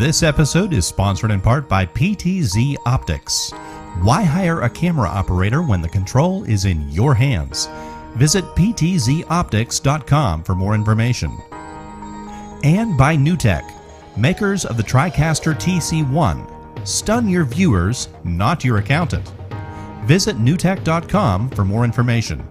This episode is sponsored in part by PTZ Optics. Why hire a camera operator when the control is in your hands? Visit ptzoptics.com for more information. And by NewTek, makers of the TriCaster TC1. Stun your viewers, not your accountant. Visit newtek.com for more information.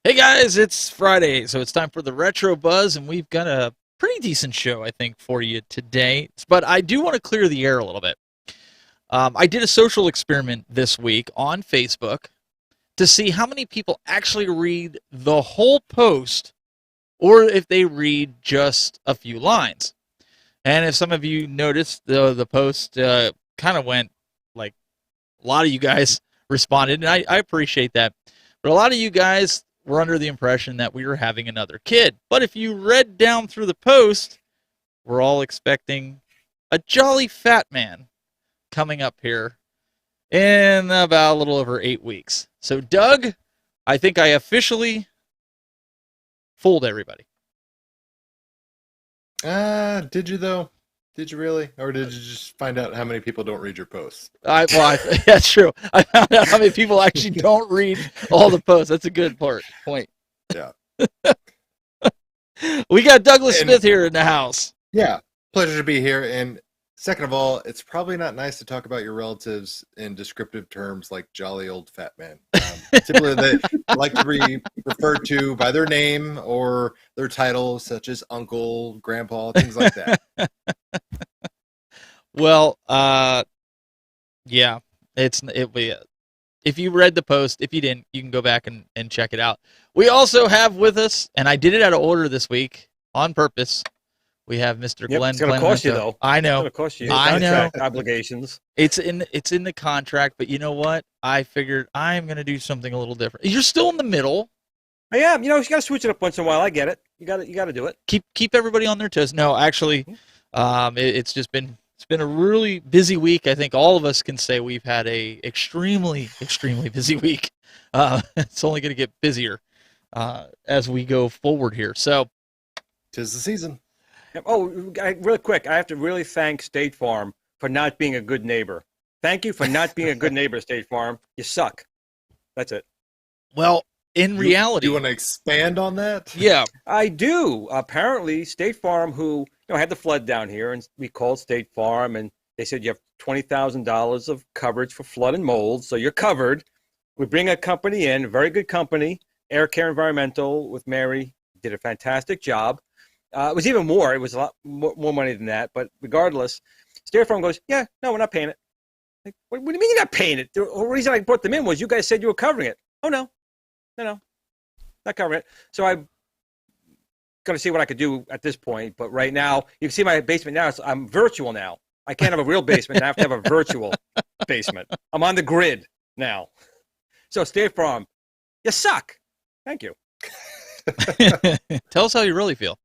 Hey guys, it's Friday, so it's time for the Retro Buzz, and we've got a pretty decent show, I think, for you today. But I do want to clear the air a little bit. I did a social experiment this week on Facebook to see how many people actually read the whole post or if they read just a few lines. And if some of you noticed, the post kind of went, like, a lot of you guys responded, and I appreciate that. But a lot of you guys were under the impression that we were having another kid. But if you read down through the post, we're all expecting a jolly fat man coming up here in about a little over 8 weeks. So, Doug, I think I officially fooled everybody. Did you though? Did you really? Or did you just find out how many people don't read your posts? That's true. I found out how many people actually don't read all the posts. That's a good point. Yeah. We got Douglas Smith here in the house. Yeah. Pleasure to be here. And second of all, it's probably not nice to talk about your relatives in descriptive terms like jolly old fat man. Typically, they like to be referred to by their name or their title, such as uncle, grandpa, things like that. Well, yeah, if you read the post, if you didn't, you can go back and check it out. We also have with us, and I did it out of order this week on purpose. We have Mr. Glenn. It's going to cost you, though. I know. It's going to cost you. I know. Obligations. It's in the contract, but you know what? I figured I'm going to do something a little different. You're still in the middle. I am. You got to switch it up once in a while. I get it. You got to do it. Keep everybody on their toes. No, actually, it's been a really busy week. I think all of us can say we've had a extremely busy week. It's only going to get busier as we go forward here. So, 'tis the season. Oh, really quick, I have to really thank State Farm for not being a good neighbor. Thank you for not being a good neighbor, State Farm. You suck. That's it. Well, in reality, do you want to expand on that? Yeah, I do. Apparently, State Farm, who had the flood down here, and we called State Farm, and they said you have $20,000 of coverage for flood and mold, so you're covered. We bring a company in, a very good company, Air Care Environmental with Mary, did a fantastic job. It was even more. It was a lot more money than that. But regardless, State Farm goes, yeah, no, we're not paying it. Like, what do you mean you're not paying it? The reason I brought them in was you guys said you were covering it. Oh, no, not covering it. So I'm going to see what I could do at this point. But right now, you can see my basement now. I'm virtual now. I can't have a real basement. I have to have a virtual basement. I'm on the grid now. So State Farm, you suck. Thank you. Tell us how you really feel.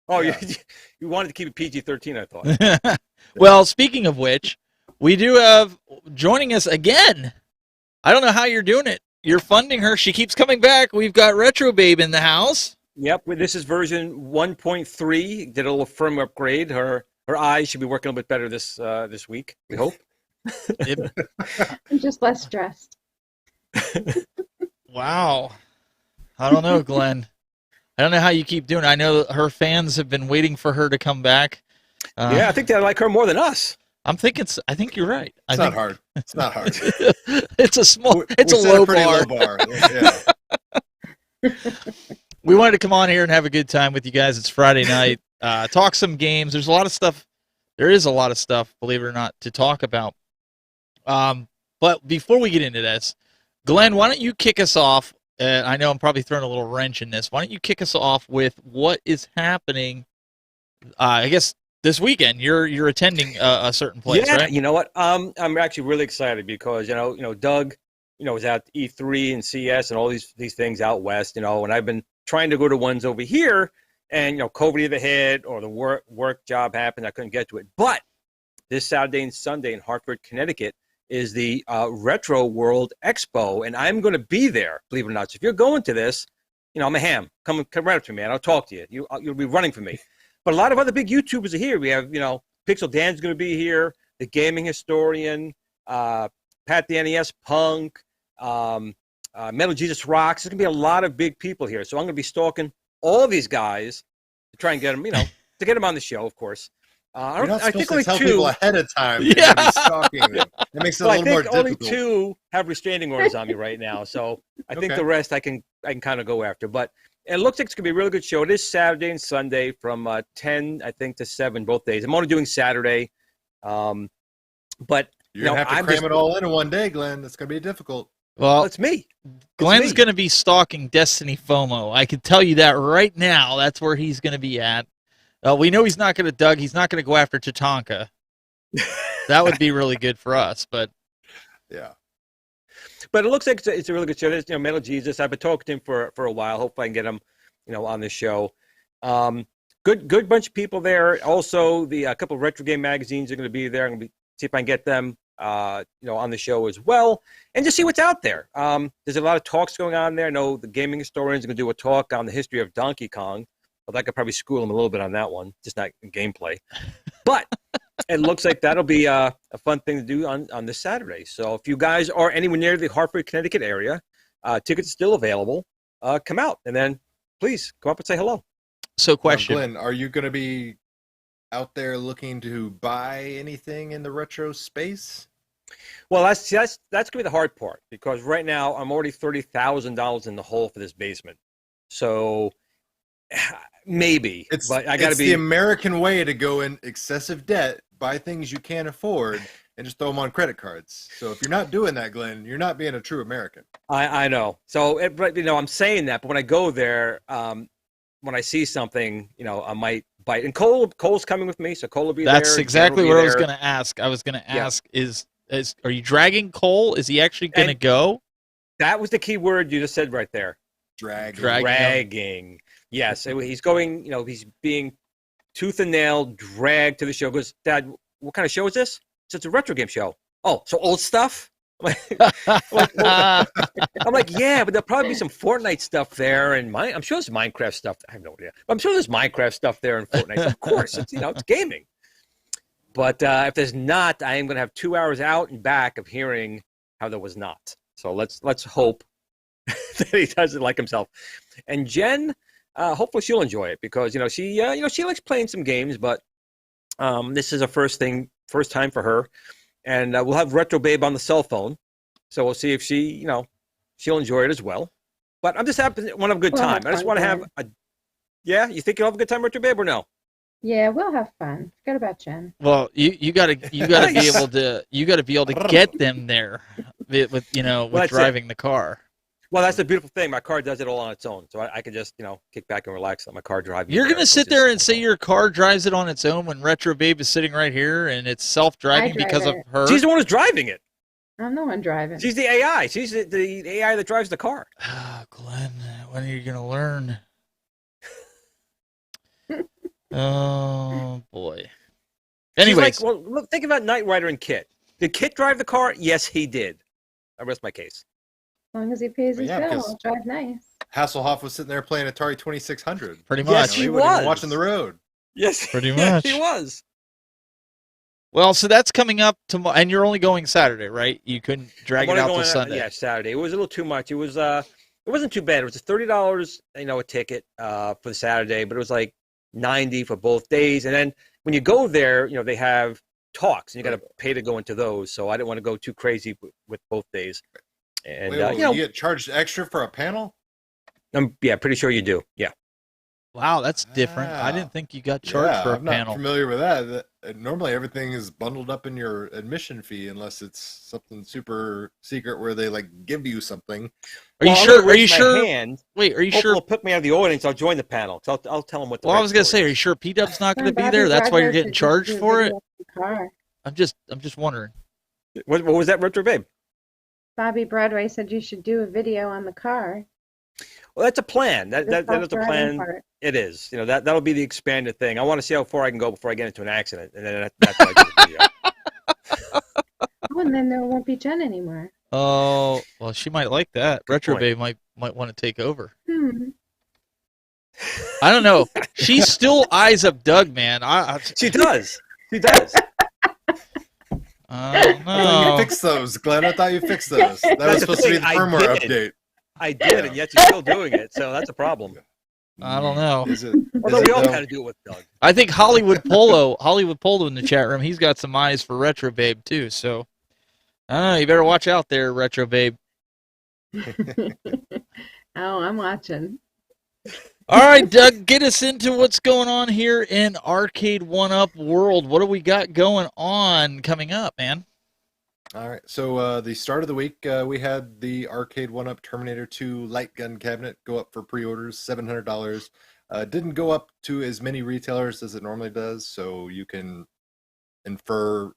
Oh, yeah. You wanted to keep it PG-13, I thought. Well, speaking of which, we do have joining us again. I don't know how you're doing it. You're funding her. She keeps coming back. We've got Retro Babe in the house. Yep, this is version 1.3. Did a little firmware upgrade. Her eyes should be working a little bit better this week, we hope. I'm just less stressed. Wow. I don't know, Glenn. I don't know how you keep doing it. I know her fans have been waiting for her to come back. Yeah, I think they like her more than us. I think you're right. It's not hard. It's not hard. It's a low bar. Yeah. We wanted to come on here and have a good time with you guys. It's Friday night. Talk some games. There's a lot of stuff. There is a lot of stuff, believe it or not, to talk about. But before we get into this, Glenn, why don't you kick us off? I know I'm probably throwing a little wrench in this. Why don't you kick us off with what is happening I guess this weekend you're attending a certain place, Yeah, right? you know what? I'm actually really excited because Doug, was at E3 and CS and all these things out west, and I've been trying to go to ones over here, and COVID either hit or the work job happened, I couldn't get to it. But this Saturday and Sunday in Hartford, Connecticut, is the Retro World Expo, and I'm going to be there. Believe it or not. So if you're going to this, I'm a ham. Come right up to me, and I'll talk to you. You'll be running for me. But a lot of other big YouTubers are here. We have, Pixel Dan's going to be here, the gaming historian, Pat the NES Punk, Metal Jesus Rocks. There's going to be a lot of big people here. So I'm going to be stalking all of these guys to try and get them, to get them on the show, of course. You're not I supposed think to only tell two. people ahead of time. Yeah. You're gonna be stalking them. It makes it a Well, I little more think only difficult. two have restraining orders on me right now. So I think Okay. the rest I can kind of go after. But it looks like it's going to be a really good show. It is Saturday and Sunday from 10, I think, to 7 both days. I'm only doing Saturday. But You're gonna have to cram it all in one day, Glenn. It's gonna be difficult. Well, it's me. Glenn's going to be stalking Destiny FOMO. I can tell you that right now. That's where he's going to be at. We know he's not going to, Doug, he's not going to go after Tatanka. That would be really good for us, but... Yeah. But it looks like it's a really good show. There's, Metal Jesus. I've been talking to him for a while. Hopefully I can get him, on the show. Good bunch of people there. Also, a couple of retro game magazines are going to be there. I'm going to see if I can get them, on the show as well, and just see what's out there. There's a lot of talks going on there. I know the gaming historians are going to do a talk on the history of Donkey Kong. Although I could probably school him a little bit on that one, just not in gameplay. But it looks like that'll be a fun thing to do on this Saturday. So if you guys are anywhere near the Hartford, Connecticut area, tickets are still available. Come out, and then please come up and say hello. So question. Glenn, are you going to be out there looking to buy anything in the retro space? Well, that's going to be the hard part, because right now I'm already $30,000 in the hole for this basement. So maybe, but I got to be the American way to go in excessive debt, buy things you can't afford, and just throw them on credit cards. So if you're not doing that, Glenn, you're not being a true American. I know. So, but I'm saying that, but when I go there, when I see something, I might bite. And Cole's coming with me, so Cole will be there. That's exactly what I was going to ask. I was going to ask, are you dragging Cole? Is he actually going to go? That was the key word you just said right there. Dragging. Yes, he's going, he's being tooth and nail dragged to the show. Goes, Dad, what kind of show is this? So it's a retro game show. Oh, so old stuff? I'm like, yeah, but there'll probably be some Fortnite stuff there, and I'm sure there's Minecraft stuff. I have no idea. But I'm sure there's Minecraft stuff there in Fortnite. So of course, it's gaming. But if there's not, I am going to have 2 hours out and back of hearing how there was not. So let's hope that he doesn't like himself. And Jen, hopefully she'll enjoy it, because she likes playing some games, but this is a first time for her. And we'll have Retro Babe on the cell phone, so we'll see if she'll enjoy it as well. But I'm just happy to want to have a good time. I just want to have a. Yeah, you think you'll have a good time, Retro Babe, or no? Yeah, we'll have fun. Forget about Jen. Well, you gotta be able to get them there with driving the car. Well, that's the beautiful thing. My car does it all on its own, so I can just kick back and relax, let my car drive. You're gonna sit there and say your car drives it on its own when Retro Babe is sitting right here and it's self-driving because of her. She's the one who's driving it. I'm the one driving. She's the AI. She's the AI that drives the car. Glenn, when are you gonna learn? Oh boy. Anyways, well, look, think about Knight Rider and Kit. Did Kit drive the car? Yes, he did. I rest my case. As long as he pays his bill, he'll drive nice. Hasselhoff was sitting there playing Atari 2600. Pretty much. Yes, he was. Watching the road. Yes, pretty much. He was. Well, so that's coming up tomorrow, and you're only going Saturday, right? You couldn't drag it out till Sunday. Yeah, Saturday. It was a little too much. It was it wasn't too bad. It was $30, a ticket for the Saturday, but it was like $90 for both days. And then when you go there, they have talks, and you got to pay to go into those. So I didn't want to go too crazy with both days. And you get charged extra for a panel? Yeah, pretty sure you do. Yeah. Wow, that's different. I didn't think you got charged for a I'm panel. not familiar with that. normally everything is bundled up in your admission fee unless it's something super secret where they like give you something. Are you sure? Are you sure? Hand. Wait, are you sure? He'll put me out of the audience. I'll join the panel. So I'll tell him what. Well, I was gonna say, are you sure P-Dub's not gonna be there? That's why you're getting charged for it. I'm just wondering. What was that, Retro Babe? Bobby Broadway said you should do a video on the car. Well, that's a plan. That is a plan. Part. It is. You know, that'll be the expanded thing. I want to see how far I can go before I get into an accident, and then that's how I do the video. Oh, and then there won't be Jen anymore. Oh, well, she might like that. Retro Babe might want to take over. I don't know. She still eyes up Doug, man. She does. She does. No. You fixed those, Glenn. I thought you fixed those. That was supposed to be the firmware update. I did, and yet you're still doing it, so that's a problem. I don't know. Although we all kind of do it with Doug. I think Hollywood Polo in the chat room, he's got some eyes for Retro Babe, too, so I don't know. You better watch out there, Retro Babe. Oh, I'm watching. All right, Doug, get us into what's going on here in Arcade1Up World. What do we got going on coming up, man? All right, so the start of the week, we had the Arcade1Up Terminator 2 light gun cabinet go up for pre-orders, $700. Didn't go up to as many retailers as it normally does, so you can infer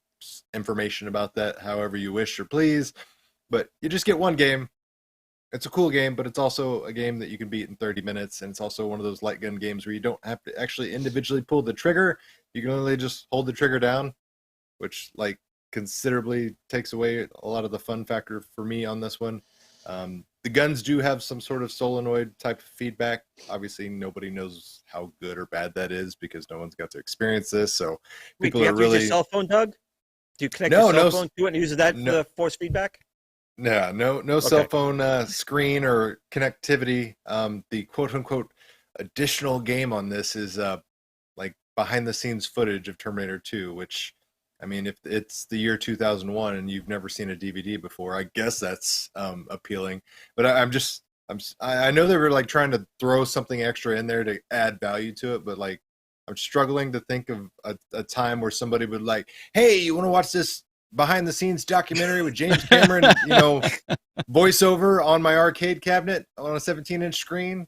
information about that however you wish or please. But you just get one game. It's a cool game, but it's also a game that you can beat in 30 minutes, and it's also one of those light gun games where you don't have to actually individually pull the trigger. You can only just hold the trigger down, which considerably takes away a lot of the fun factor for me on this one. The guns do have some sort of solenoid type of feedback. Obviously, nobody knows how good or bad that is because no one's got to experience this. So people are really. Use your cell phone, Doug? Do you connect your cell phone to it and use that for force feedback? Yeah, no cell phone screen or connectivity. The quote unquote additional game on this is behind the scenes footage of Terminator 2, which, I mean, if it's the year 2001 and you've never seen a DVD before, I guess that's appealing. But I know they were trying to throw something extra in there to add value to it, but I'm struggling to think of a time where somebody would hey, you want to watch this behind the scenes documentary with James Cameron, voiceover on my arcade cabinet on a 17-inch screen?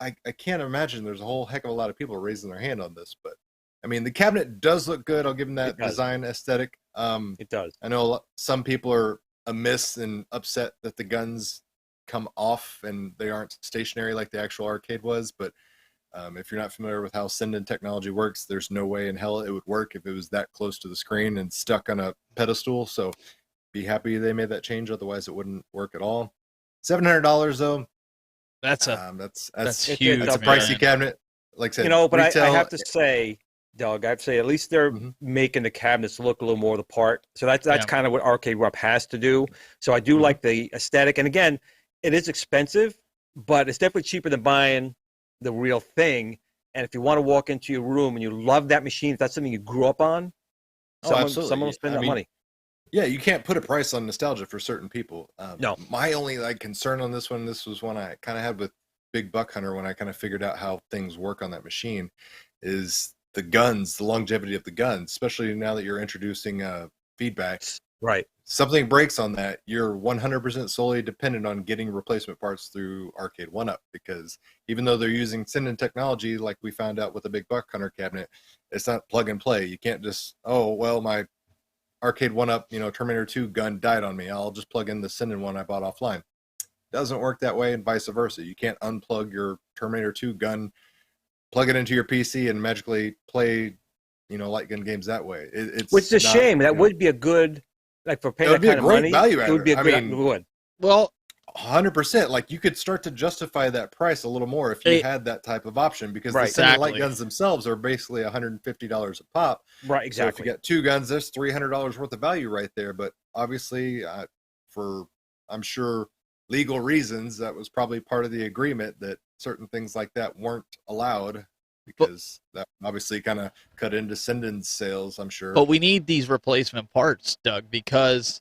I can't imagine there's a whole heck of a lot of people raising their hand on this, but I mean, the cabinet does look good. I'll give them that design aesthetic. It does. I know some people are amiss and upset that the guns come off and they aren't stationary like the actual arcade was, but if you're not familiar with how Sinden technology works, there's no way in hell it would work if it was that close to the screen and stuck on a pedestal. So be happy they made that change. Otherwise, it wouldn't work at all. $700 though. That's huge. That's a pricey cabinet. Like I said, but retail, I have to say, Doug, I'd say at least they're making the cabinets look a little more the part. So that's kind of what Arcade1Up has to do. So I do like the aesthetic. And again, it is expensive, but it's definitely cheaper than buying the real thing. And if you want to walk into your room and you love that machine, if that's something you grew up on, someone will spend that money. Yeah, you can't put a price on nostalgia for certain people. No. My only concern on this one, this was one I kind of had with Big Buck Hunter when I kind of figured out how things work on that machine, is the guns, the longevity of the guns, especially now that you're introducing feedback. Right. Something breaks on that, you're 100% solely dependent on getting replacement parts through Arcade1Up, because even though they're using Sinden technology, like we found out with the Big Buck Hunter cabinet, it's not plug and play. You can't just, my Arcade1Up, Terminator 2 gun died on me, I'll just plug in the Sinden one I bought offline. Doesn't work that way, and vice versa. You can't unplug your Terminator 2 gun, plug it into your PC, and magically play, light gun games that way. Which is a shame. That would be a good, for paying that kind of money. Value it would be a good. Would. Well, 100%. You could start to justify that price a little more if you had that type of option, because the Sinden light guns themselves are basically $150 a pop. Right. Exactly. So if you get two guns, there's $300 worth of value right there. But obviously, for I'm sure legal reasons, that was probably part of the agreement that certain things like that weren't allowed, because that obviously kind of cut into Sinden's sales, I'm sure. But we need these replacement parts, Doug, because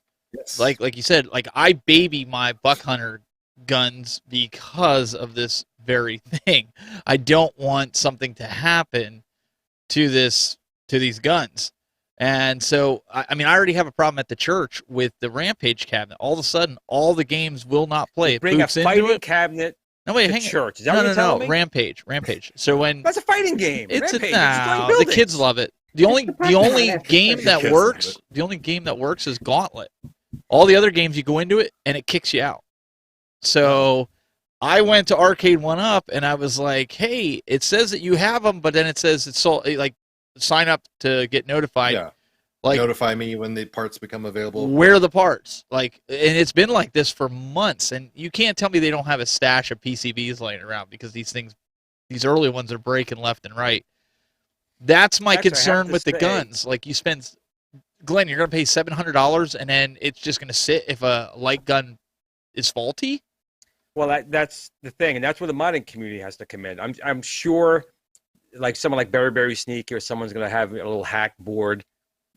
like you said, I baby my Buck Hunter guns because of this very thing. I don't want something to happen to these guns. And so, I mean, I already have a problem at the church with the Rampage cabinet. All of a sudden, all the games will not play. It Bring a boots into fighting it. cabinet No, wait, to hang church. Is that no, what you're telling no, me? Rampage. So when That's a fighting game. it's Rampage. a It's destroying no, the buildings. kids love it. The only Pac-Man game episode. that Kids love works, it. the only game that works is Gauntlet. All the other games, you go into it and it kicks you out. So I went to Arcade1Up and I was like, "Hey, it says that you have them, but then it says it's sold. Like, sign up to get notified. Yeah. Like, Notify me when the parts become available. where are the parts? Like, and it's been like this for months, and you can't tell me they don't have a stash of PCBs laying around because these early ones are breaking left and right. That's my Actually, I have concern to with the say- guns. Like, you spend, Glenn, you're going to pay $700, and then it's just going to sit if a light gun is faulty. Well, that's the thing, and that's where the modding community has to come in. I'm sure, like someone like Berry Sneaky or someone's going to have a little hack board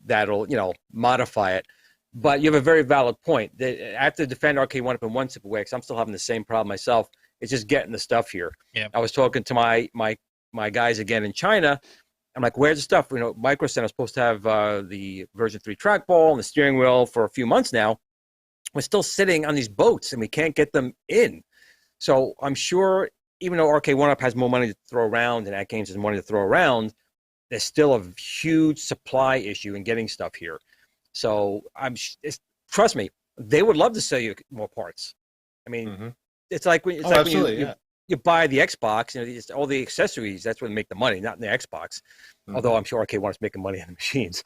that'll modify it. But you have a very valid point. I have to defend Arcade1Up in one simple way because I'm still having the same problem myself. It's just getting the stuff here. Yeah. I was talking to my guys again in China. I'm like, where's the stuff? Micro Center was supposed to have the version 3 trackball and the steering wheel for a few months now. We're still sitting on these boats and we can't get them in. So I'm sure, even though Arcade1Up has more money to throw around and Atgames has money to throw around, there's still a huge supply issue in getting stuff here. So trust me, they would love to sell you more parts. I mean, it's like when you buy the Xbox, it's all the accessories. That's where they make the money, not in the Xbox. Although I'm sure Arcade1Up's making money on the machines,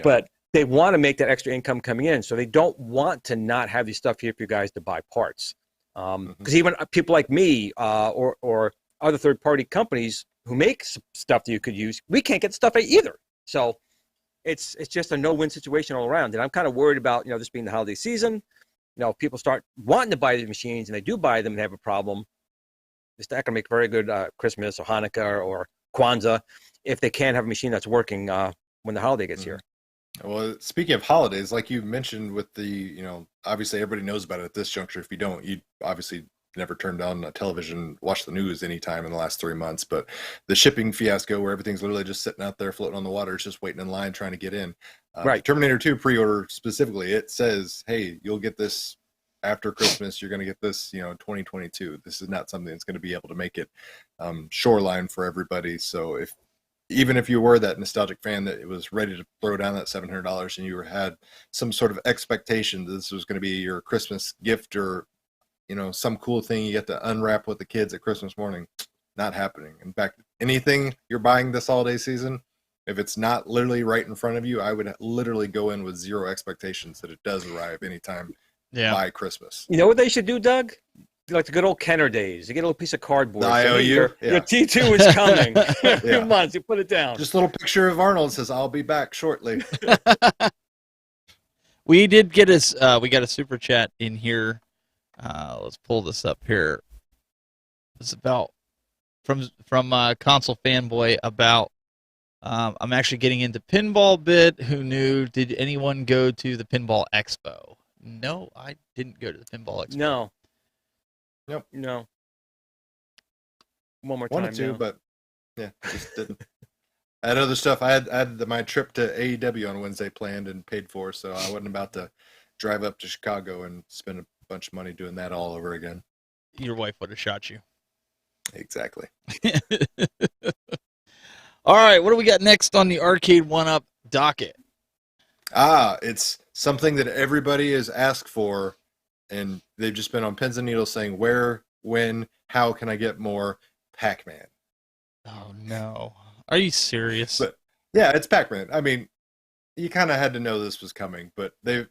but they want to make that extra income coming in, so they don't want to not have these stuff here for you guys to buy parts. Because even people like me or other third-party companies who make stuff that you could use, we can't get stuff either. So it's just a no-win situation all around. And I'm kind of worried about this being the holiday season. If people start wanting to buy these machines and they do buy them and have a problem, it's not going to make very good Christmas or Hanukkah or Kwanzaa if they can't have a machine that's working when the holiday gets here. Well, speaking of holidays, like you mentioned with the, obviously everybody knows about it at this juncture. If you don't, you obviously never turned on a television, watch the news anytime in the last 3 months. But the shipping fiasco where everything's literally just sitting out there floating on the water, it's just waiting in line trying to get in. Right. Terminator 2 pre-order specifically, it says, hey, you'll get this after Christmas. You're going to get this, 2022. This is not something that's going to be able to make it shoreline for everybody. So even if you were that nostalgic fan that it was ready to throw down that $700 and you had some sort of expectation that this was going to be your Christmas gift or, some cool thing you get to unwrap with the kids at Christmas morning, not happening. In fact, anything you're buying this holiday season, if it's not literally right in front of you, I would literally go in with zero expectations that it does arrive anytime by Christmas. You know what they should do, Doug? Like the good old Kenner days. You get a little piece of cardboard. The IOU? Your T2 is coming. A few months. You put it down. Just a little picture of Arnold says, I'll be back shortly. We did get we got a super chat in here. Let's pull this up here. It's about from Console Fanboy about I'm actually getting into pinball bit. Who knew? Did anyone go to the Pinball Expo? No, I didn't go to the Pinball Expo. No. Nope. No. One more time. Wanted to, but just didn't. I had other stuff. I had my trip to AEW on Wednesday planned and paid for, so I wasn't about to drive up to Chicago and spend a bunch of money doing that all over again. Your wife would have shot you. Exactly. All right, what do we got next on the Arcade1Up docket? It's something that everybody has asked for, and they've just been on pins and needles saying, where, when, how can I get more Pac-Man? Oh, no. Are you serious? But, yeah, it's Pac-Man. I mean, you kind of had to know this was coming, but they've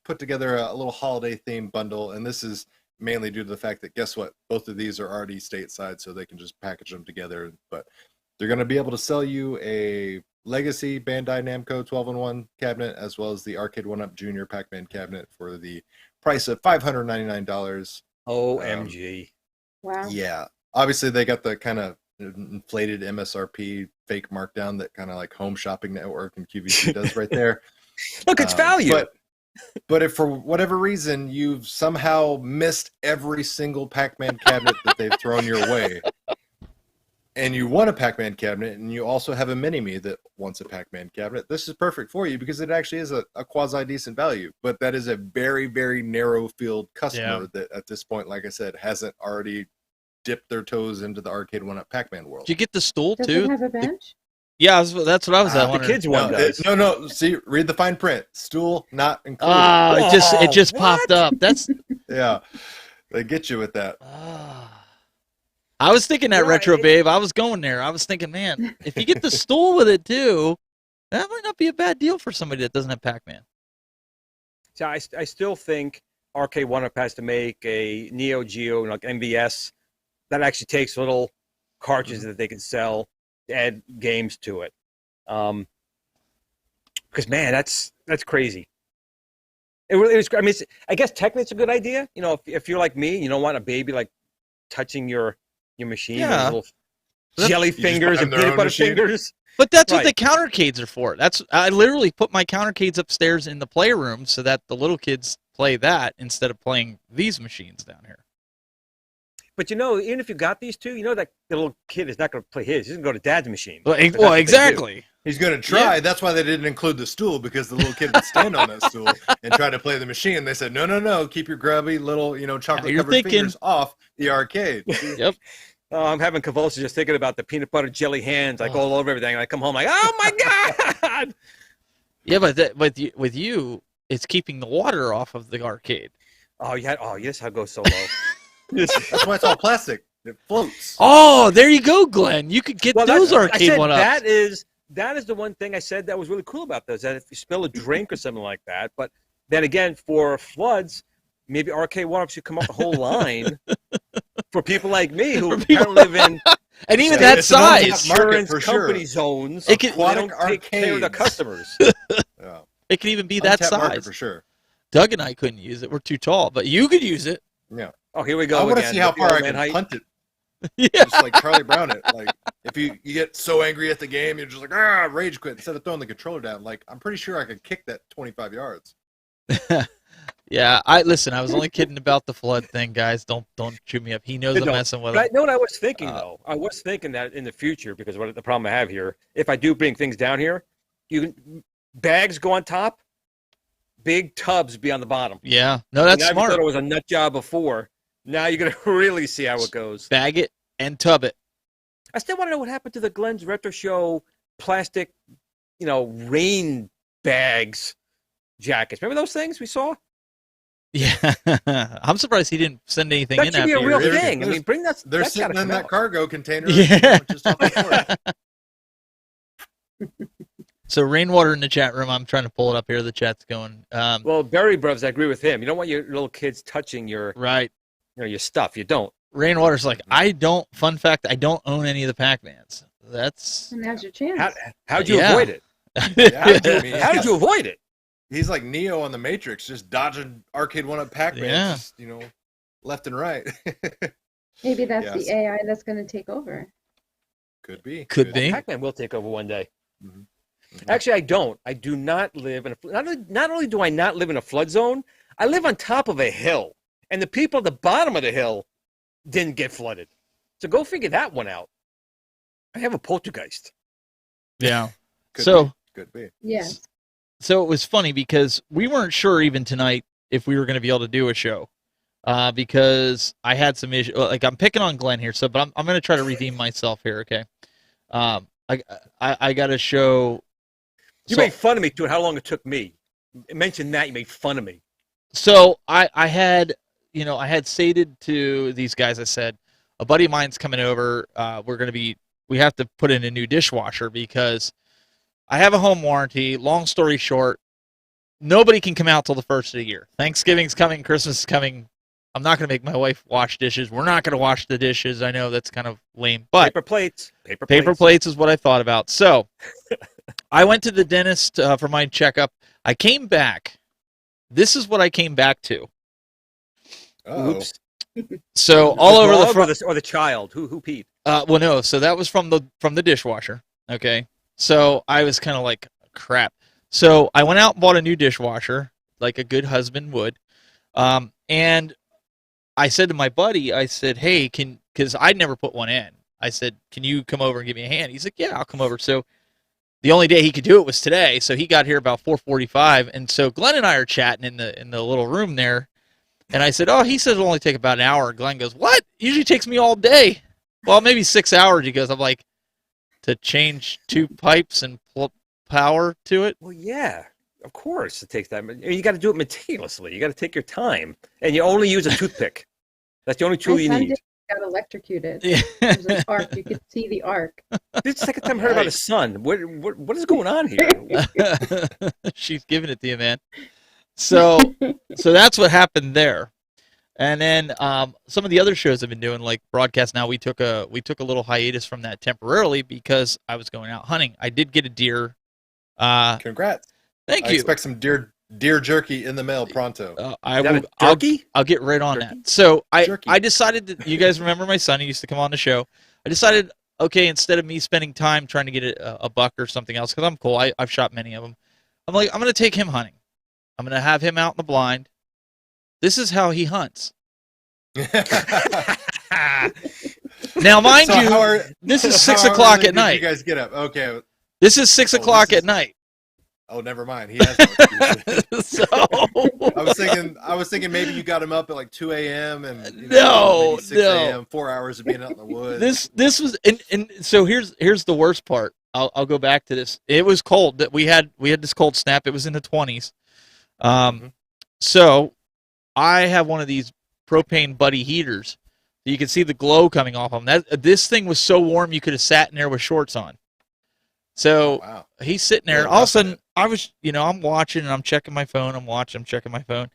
put together a little holiday-themed bundle, and this is mainly due to the fact that, guess what? Both of these are already stateside, so they can just package them together. But they're going to be able to sell you a Legacy Bandai Namco 12-in-1 cabinet, as well as the Arcade1Up Junior Pac-Man cabinet for the price of $599. OMG. Wow. Yeah. Obviously, they got the kind of inflated MSRP fake markdown that kind of like Home Shopping Network and QVC does right there. Look, it's value. But if for whatever reason you've somehow missed every single Pac-Man cabinet that they've thrown your way, and you want a Pac-Man cabinet, and you also have a mini-me that wants a Pac-Man cabinet, this is perfect for you because it actually is a quasi-decent value. But that is a very, very narrow field customer that at this point, like I said, hasn't already dipped their toes into the Arcade1Up Pac-Man world. Did you get the stool Does too? it have a bench? Yeah, that's what I was The wondering. kids one does. No. See, read the fine print. Stool not included. It just what? popped up. That's Yeah, they get you with that. I was thinking that You're retro right. babe. I was going there. I was thinking, man, if you get the stool with it too, that might not be a bad deal for somebody that doesn't have Pac-Man. So I still think Arcade1Up has to make a Neo Geo, like MVS, that actually takes little cartridges that they can sell to add games to it. Because man, that's crazy. It was. I mean, I guess technically it's a good idea. You know, if you're like me, you don't want a baby like touching your machine, Yeah. with little jelly fingers buy and them their peanut own butter machine? fingers. But that's what Right. the countercades are for. I literally put my countercades upstairs in the playroom so that the little kids play that instead of playing these machines down here. But you know, even if you got these two, you know that the little kid is not going to play his. He's going to go to dad's machine. Well, Because that's what they do. exactly. He's going to try. Yeah. That's why they didn't include the stool, because the little kid would stand on that stool and try to play the machine. They said, no, keep your grubby little, chocolate You're covered thinking- fingers off the arcade. Yep. Oh, I'm having convulsions just thinking about the peanut butter jelly hands, like all over everything. And I come home like, oh my god! Yeah, but with you, it's keeping the water off of the arcade. Oh, yes, I'll go so low. That's why it's all plastic. It floats. Oh, there you go, Glenn. You could get those arcade one ups. That is the one thing I said that was really cool about those. That if you spill a drink or something like that, but then again, for floods, maybe Arcade1Up should come up the whole line for people like me who apparently live in And even So that it's an size, untapped market insurance for sure. company zones. It can- they don't Aquatic take care of the arcades. customers. Yeah. it can even be that Untapped market size. for sure. Doug and I couldn't use it. We're too tall, but you could use it. Yeah. Oh, here we go. I want to again. see how With the far I old man can height. punt it. Yeah. Just like Charlie Brown it. Like if you get so angry at the game, you're just like, rage quit instead of throwing the controller down. Like I'm pretty sure I could kick that 25 yards. Yeah, I was only kidding about the flood thing, guys. Don't chew me up. He knows I'm No, messing with But I him. know what I was thinking though. I was thinking that in the future, because what the problem I have here, if I do bring things down here, bags go on top, big tubs be on the bottom. Yeah, no, that's I smart. thought it was a nut job before. Now you're gonna really see how it goes. Bag it and tub it. I still want to know what happened to the Glenn's Retro Show plastic, rain bags jackets. Remember those things we saw? Yeah, I'm surprised he didn't send anything That in should be a after real your- They're- thing. I mean, bring that. They're that's gotta sitting in come that out. cargo container. Yeah. Just off the floor. So rainwater in the chat room. I'm trying to pull it up here. The chat's going. Well, Barry Brothers, I agree with him. You don't want your little kids touching your, Right. your stuff. You don't. Rainwater's like, fun fact, I don't own any of the Pac-Mans. That's And now's your chance. How'd you Yeah. avoid it? Yeah, I mean, How did you avoid it? He's like Neo on the Matrix, just dodging Arcade1Up Pac-Man, Yeah. just, left and right. Maybe that's Yes. the AI that's going to take over. Could be. Could be. Pac-Man will take over one day. Mhm. Actually, I don't. I do not live in a. Not only do I not live in a flood zone, I live on top of a hill, and the people at the bottom of the hill didn't get flooded. So go figure that one out. I have a poltergeist. yeah. Could So- be. Could be. Yes. So it was funny because we weren't sure even tonight if we were going to be able to do a show, because I had some issues. Like I'm picking on Glenn here, but I'm going to try to redeem myself here. Okay. I got a show. You so, made fun of me too. How long it took me? Mention that you made fun of me. So I had stated to these guys. I said a buddy of mine's coming over. We have to put in a new dishwasher because I have a home warranty. Long story short, nobody can come out till the first of the year. Thanksgiving's coming, Christmas is coming. I'm not going to make my wife wash dishes. We're not going to wash the dishes. I know that's kind of lame, but Paper plates. paper plates is what I thought about. So I went to the dentist for my checkup. I came back. This is what I came back to. Oh. Oops. So all over the dog front. or the child who peed. Well, no. So that was from the dishwasher. Okay. So I was kind of like, crap. So I went out and bought a new dishwasher, like a good husband would. And I said to my buddy, I said, hey, because I'd never put one in. I said, "Can you come over and give me a hand?" He's like, "Yeah, I'll come over." So the only day he could do it was today. So he got here about 4:45, and so Glenn and I are chatting in the little room there. And I said, "Oh, he says it'll only take about an hour." And Glenn goes, "What? Usually takes me all day." Well, maybe 6 hours. He goes, I'm like, to change 2 pipes and power to it. Well, yeah, of course it takes that. You got to do it meticulously. You got to take your time, and you only use a toothpick. That's the only tool My you son need. just got electrocuted. Yeah. There's an arc. You could see the arc. This is the second time I heard about his son. What is going on here? She's giving it to you, man. So that's what happened there. And then some of the other shows I've been doing, like Broadcast Now, we took a little hiatus from that temporarily because I was going out hunting. I did get a deer. Congrats! Thank I you. expect some deer jerky in the mail pronto. I'll get right on Jerky? that. So Jerky. I decided that, you guys remember my son? He used to come on the show. I decided, okay, instead of me spending time trying to get a buck or something else, because I'm cool, I've shot many of them. I'm like, I'm going to take him hunting. I'm going to have him out in the blind. This is how he hunts. Now, mind you, this is 6 o'clock at night. You guys get up. Okay. This is 6 o'clock at night. Oh, never mind. He has no excuses. So I was thinking maybe you got him up at like 2 a.m. and No, maybe 6 a.m. 4 hours of being out in the woods. this was and so here's the worst part. I'll go back to this. It was cold. That we had this cold snap. It was in the 20s. So I have one of these propane buddy heaters. You can see the glow coming off them. This thing was so warm you could have sat in there with shorts on. So wow. he's sitting there, and all of a sudden I was, I'm watching and I'm checking my phone. I'm checking my phone.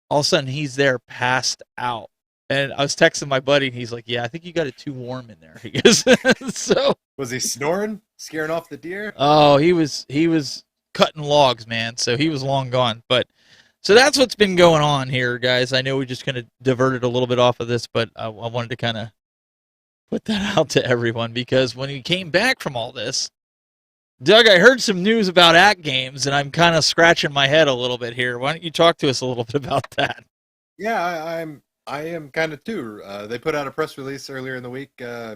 All of a sudden he's there, passed out. And I was texting my buddy, and he's like, "Yeah, I think you got it too warm in there." He goes, "So was he snoring, scaring off the deer?" Oh, he was cutting logs, man. So he was long gone. But so that's what's been going on here, guys. I know we just kind of diverted a little bit off of this, but I wanted to kind of put that out to everyone, because when he came back from all this, Doug, I heard some news about Atgames, and I'm kind of scratching my head a little bit here. Why don't you talk to us a little bit about that? Yeah, I am kind of too. They put out a press release earlier in the week,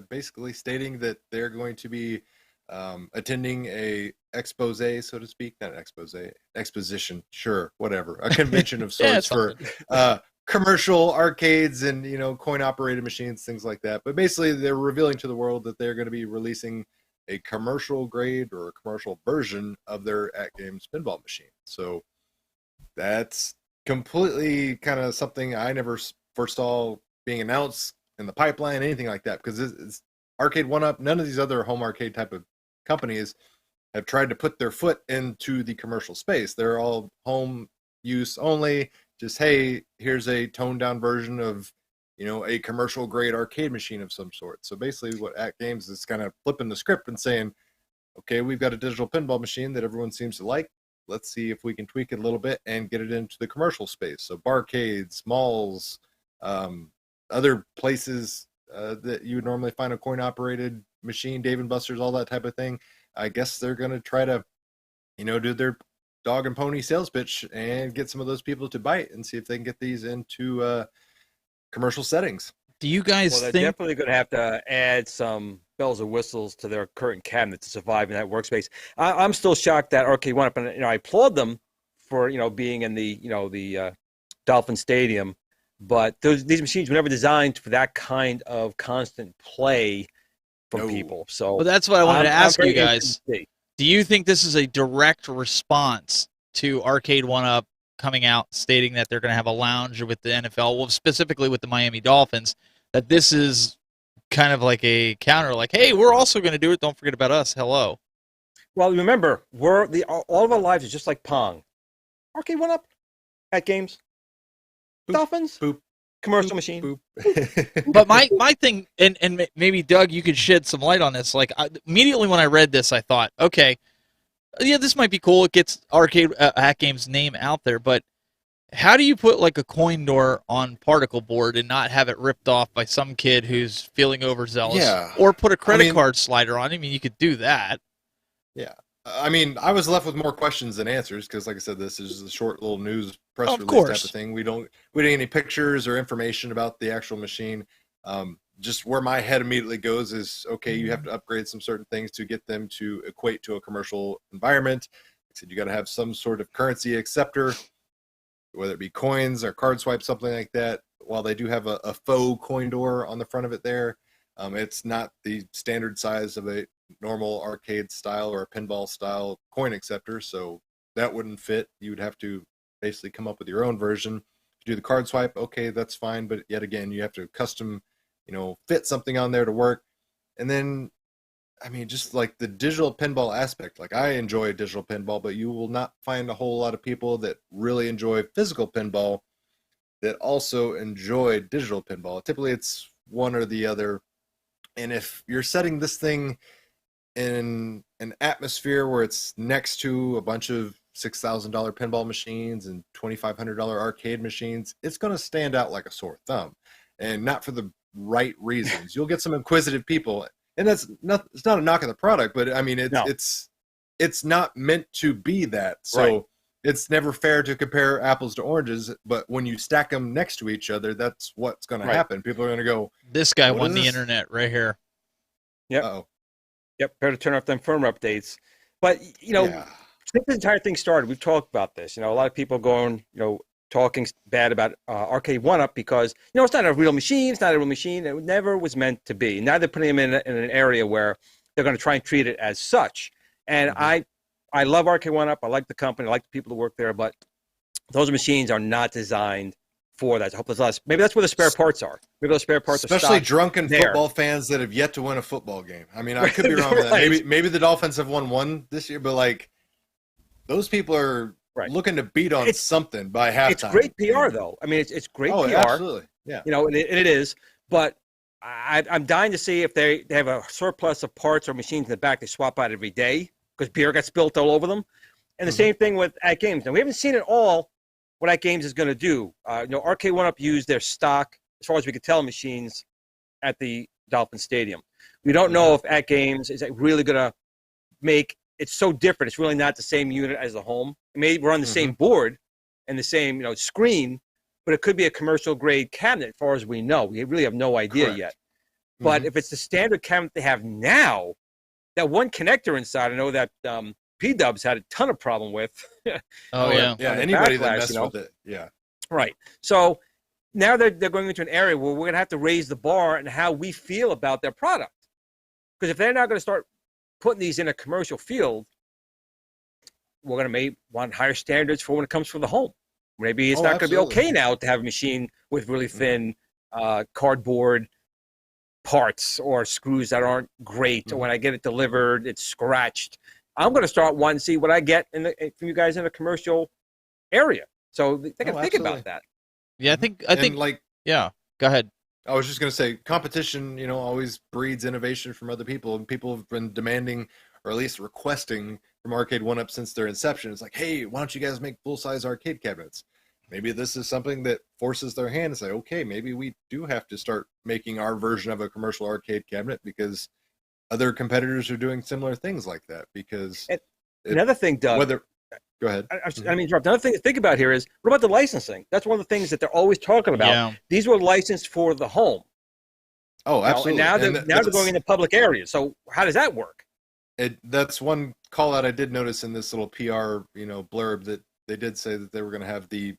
basically stating that they're going to be attending a expose, so to speak, not an expose, exposition, sure, whatever, a convention of sorts for commercial arcades and coin-operated machines, things like that. But basically, they're revealing to the world that they're going to be releasing a commercial grade or a commercial version of their Atgames pinball machine. So that's completely kind of something I never foresaw being announced in the pipeline, anything like that, because it's Arcade1Up. None of these other home arcade type of companies have tried to put their foot into the commercial space. They're all home use only. Just, hey, here's a toned down version of a commercial grade arcade machine of some sort. So basically what Atgames is kind of flipping the script and saying, okay, we've got a digital pinball machine that everyone seems to like. Let's see if we can tweak it a little bit and get it into the commercial space. So barcades, malls, other places that you would normally find a coin operated machine, Dave and Buster's, all that type of thing. I guess they're going to try to, do their dog and pony sales pitch and get some of those people to bite and see if they can get these into commercial settings. Do you guys Well, they're think definitely going to have to add some bells and whistles to their current cabinet to survive in that workspace. I'm still shocked that Arcade1Up, and I applaud them for being in the Dolphin Stadium, but these machines were never designed for that kind of constant play from people. So well, that's what I wanted to ask you very guys. interested. Do you think this is a direct response to Arcade1Up coming out stating that they're going to have a lounge with the NFL, well, specifically with the Miami Dolphins, that this is kind of like a counter, like, hey, we're also going to do it. Don't forget about us. Hello. Well, remember, all of our lives is just like Pong. Arcade1Up, Atgames, Dolphins, boop, commercial machine. Boop. But my thing, and maybe Doug, you could shed some light on this. Like immediately when I read this, I thought, okay, yeah, this might be cool. It gets Atgames' name out there, but how do you put like a coin door on particle board and not have it ripped off by some kid who's feeling overzealous? Yeah. Or put a credit card slider on it? I mean, you could do that. Yeah. I mean, I was left with more questions than answers because, like I said, this is a short little news press Of release course. type of thing. We didn't get any pictures or information about the actual machine. just where my head immediately goes is, okay, you have to upgrade some certain things to get them to equate to a commercial environment. I said you got to have some sort of currency acceptor, whether it be coins or card swipe, something like that. While they do have a faux coin door on the front of it there, it's not the standard size of a normal arcade style or a pinball style coin acceptor, so that wouldn't fit. You would have to basically come up with your own version. To do the card swipe, okay, that's fine, but yet again, you have to custom, fit something on there to work. And then, I mean, just like the digital pinball aspect, like I enjoy digital pinball, but you will not find a whole lot of people that really enjoy physical pinball that also enjoy digital pinball. Typically, it's one or the other. And if you're setting this thing in an atmosphere where it's next to a bunch of $6,000 pinball machines and $2,500 arcade machines, it's going to stand out like a sore thumb, and not for the right reasons. You'll get some inquisitive people, and it's not a knock on the product, but I mean, it's not meant to be that. So Right. It's never fair to compare apples to oranges, but when you stack them next to each other, that's what's going to happen. People are going to go, This guy What won is the this? internet right here. Yep. oh, Yep. Better turn off them firmware updates. But yeah. since the entire thing started, we've talked about this. A lot of people going, talking bad about Arcade1Up because it's not a real machine. It's not a real machine. It never was meant to be. Now they're putting them in an area where they're going to try and treat it as such. And I love Arcade1Up. I like the company. I like the people that work there. But those machines are not designed for that. I hope there's less. Maybe that's where the spare parts are. Maybe those spare parts Especially are drunken there. football fans that have yet to win a football game. I mean, I could be wrong with that. Right. Maybe the Dolphins have won one this year, but like those people are Right. looking to beat on something by halftime. It's great PR, though. I mean, it's great Oh, PR. absolutely. Yeah. And it is. But I'm dying to see if they have a surplus of parts or machines in the back they swap out every day because beer got spilt all over them. And the same thing with Atgames. Now, we haven't seen it all what Atgames is going to do. Arcade1Up used their stock, as far as we could tell, machines at the Dolphin Stadium. We don't know if Atgames is really going to make it's so different. It's really not the same unit as the home. It may run the same board and the same screen, but it could be a commercial grade cabinet as far as we know. We really have no idea yet. But if it's the standard cabinet they have now, that one connector inside, I know that P-Dubs had a ton of problem with. Oh, yeah. Yeah, on the anybody that backlash, messed with it. Yeah. Right. So now they're going into an area where we're going to have to raise the bar and how we feel about their product. Because if they're not going to start putting these in a commercial field, we're going to maybe want higher standards for when it comes for the home. Maybe it's not going to be okay now to have a machine with really thin cardboard parts or screws that aren't great. Or when I get it delivered, it's scratched. I'm going to start wanting to see what I get from you guys in a commercial area. So they can think about that. Yeah, I think yeah. Go ahead. I was just going to say, competition, always breeds innovation from other people, and people have been demanding, or at least requesting, from Arcade1Up since their inception. It's like, hey, why don't you guys make full-size arcade cabinets? Maybe this is something that forces their hand to say, okay, maybe we do have to start making our version of a commercial arcade cabinet because other competitors are doing similar things like that. Because another thing, Doug. Go ahead. I mean, interrupt. Another thing to think about here is, what about the licensing? That's one of the things that they're always talking about. Yeah. These were licensed for the home. Oh, absolutely. And now they're going into public areas. So how does that work? That's one call out I did notice in this little PR, blurb, that they did say that they were going to have the,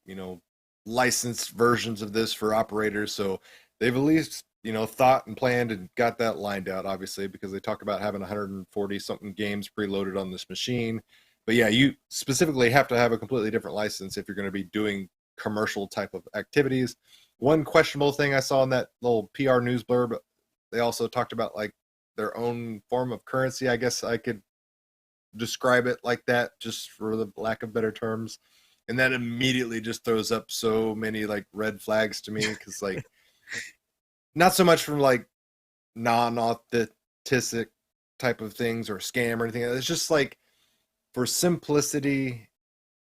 licensed versions of this for operators. So they've at least, thought and planned and got that lined out, obviously, because they talk about having 140 something games preloaded on this machine. But yeah, you specifically have to have a completely different license if you're going to be doing commercial type of activities. One questionable thing I saw in that little PR news blurb, they also talked about like their own form of currency. I guess I could describe it like that, just for the lack of better terms. And that immediately just throws up so many like red flags to me, because like not so much from like non-authentic type of things or scam or anything. It's just like, for simplicity,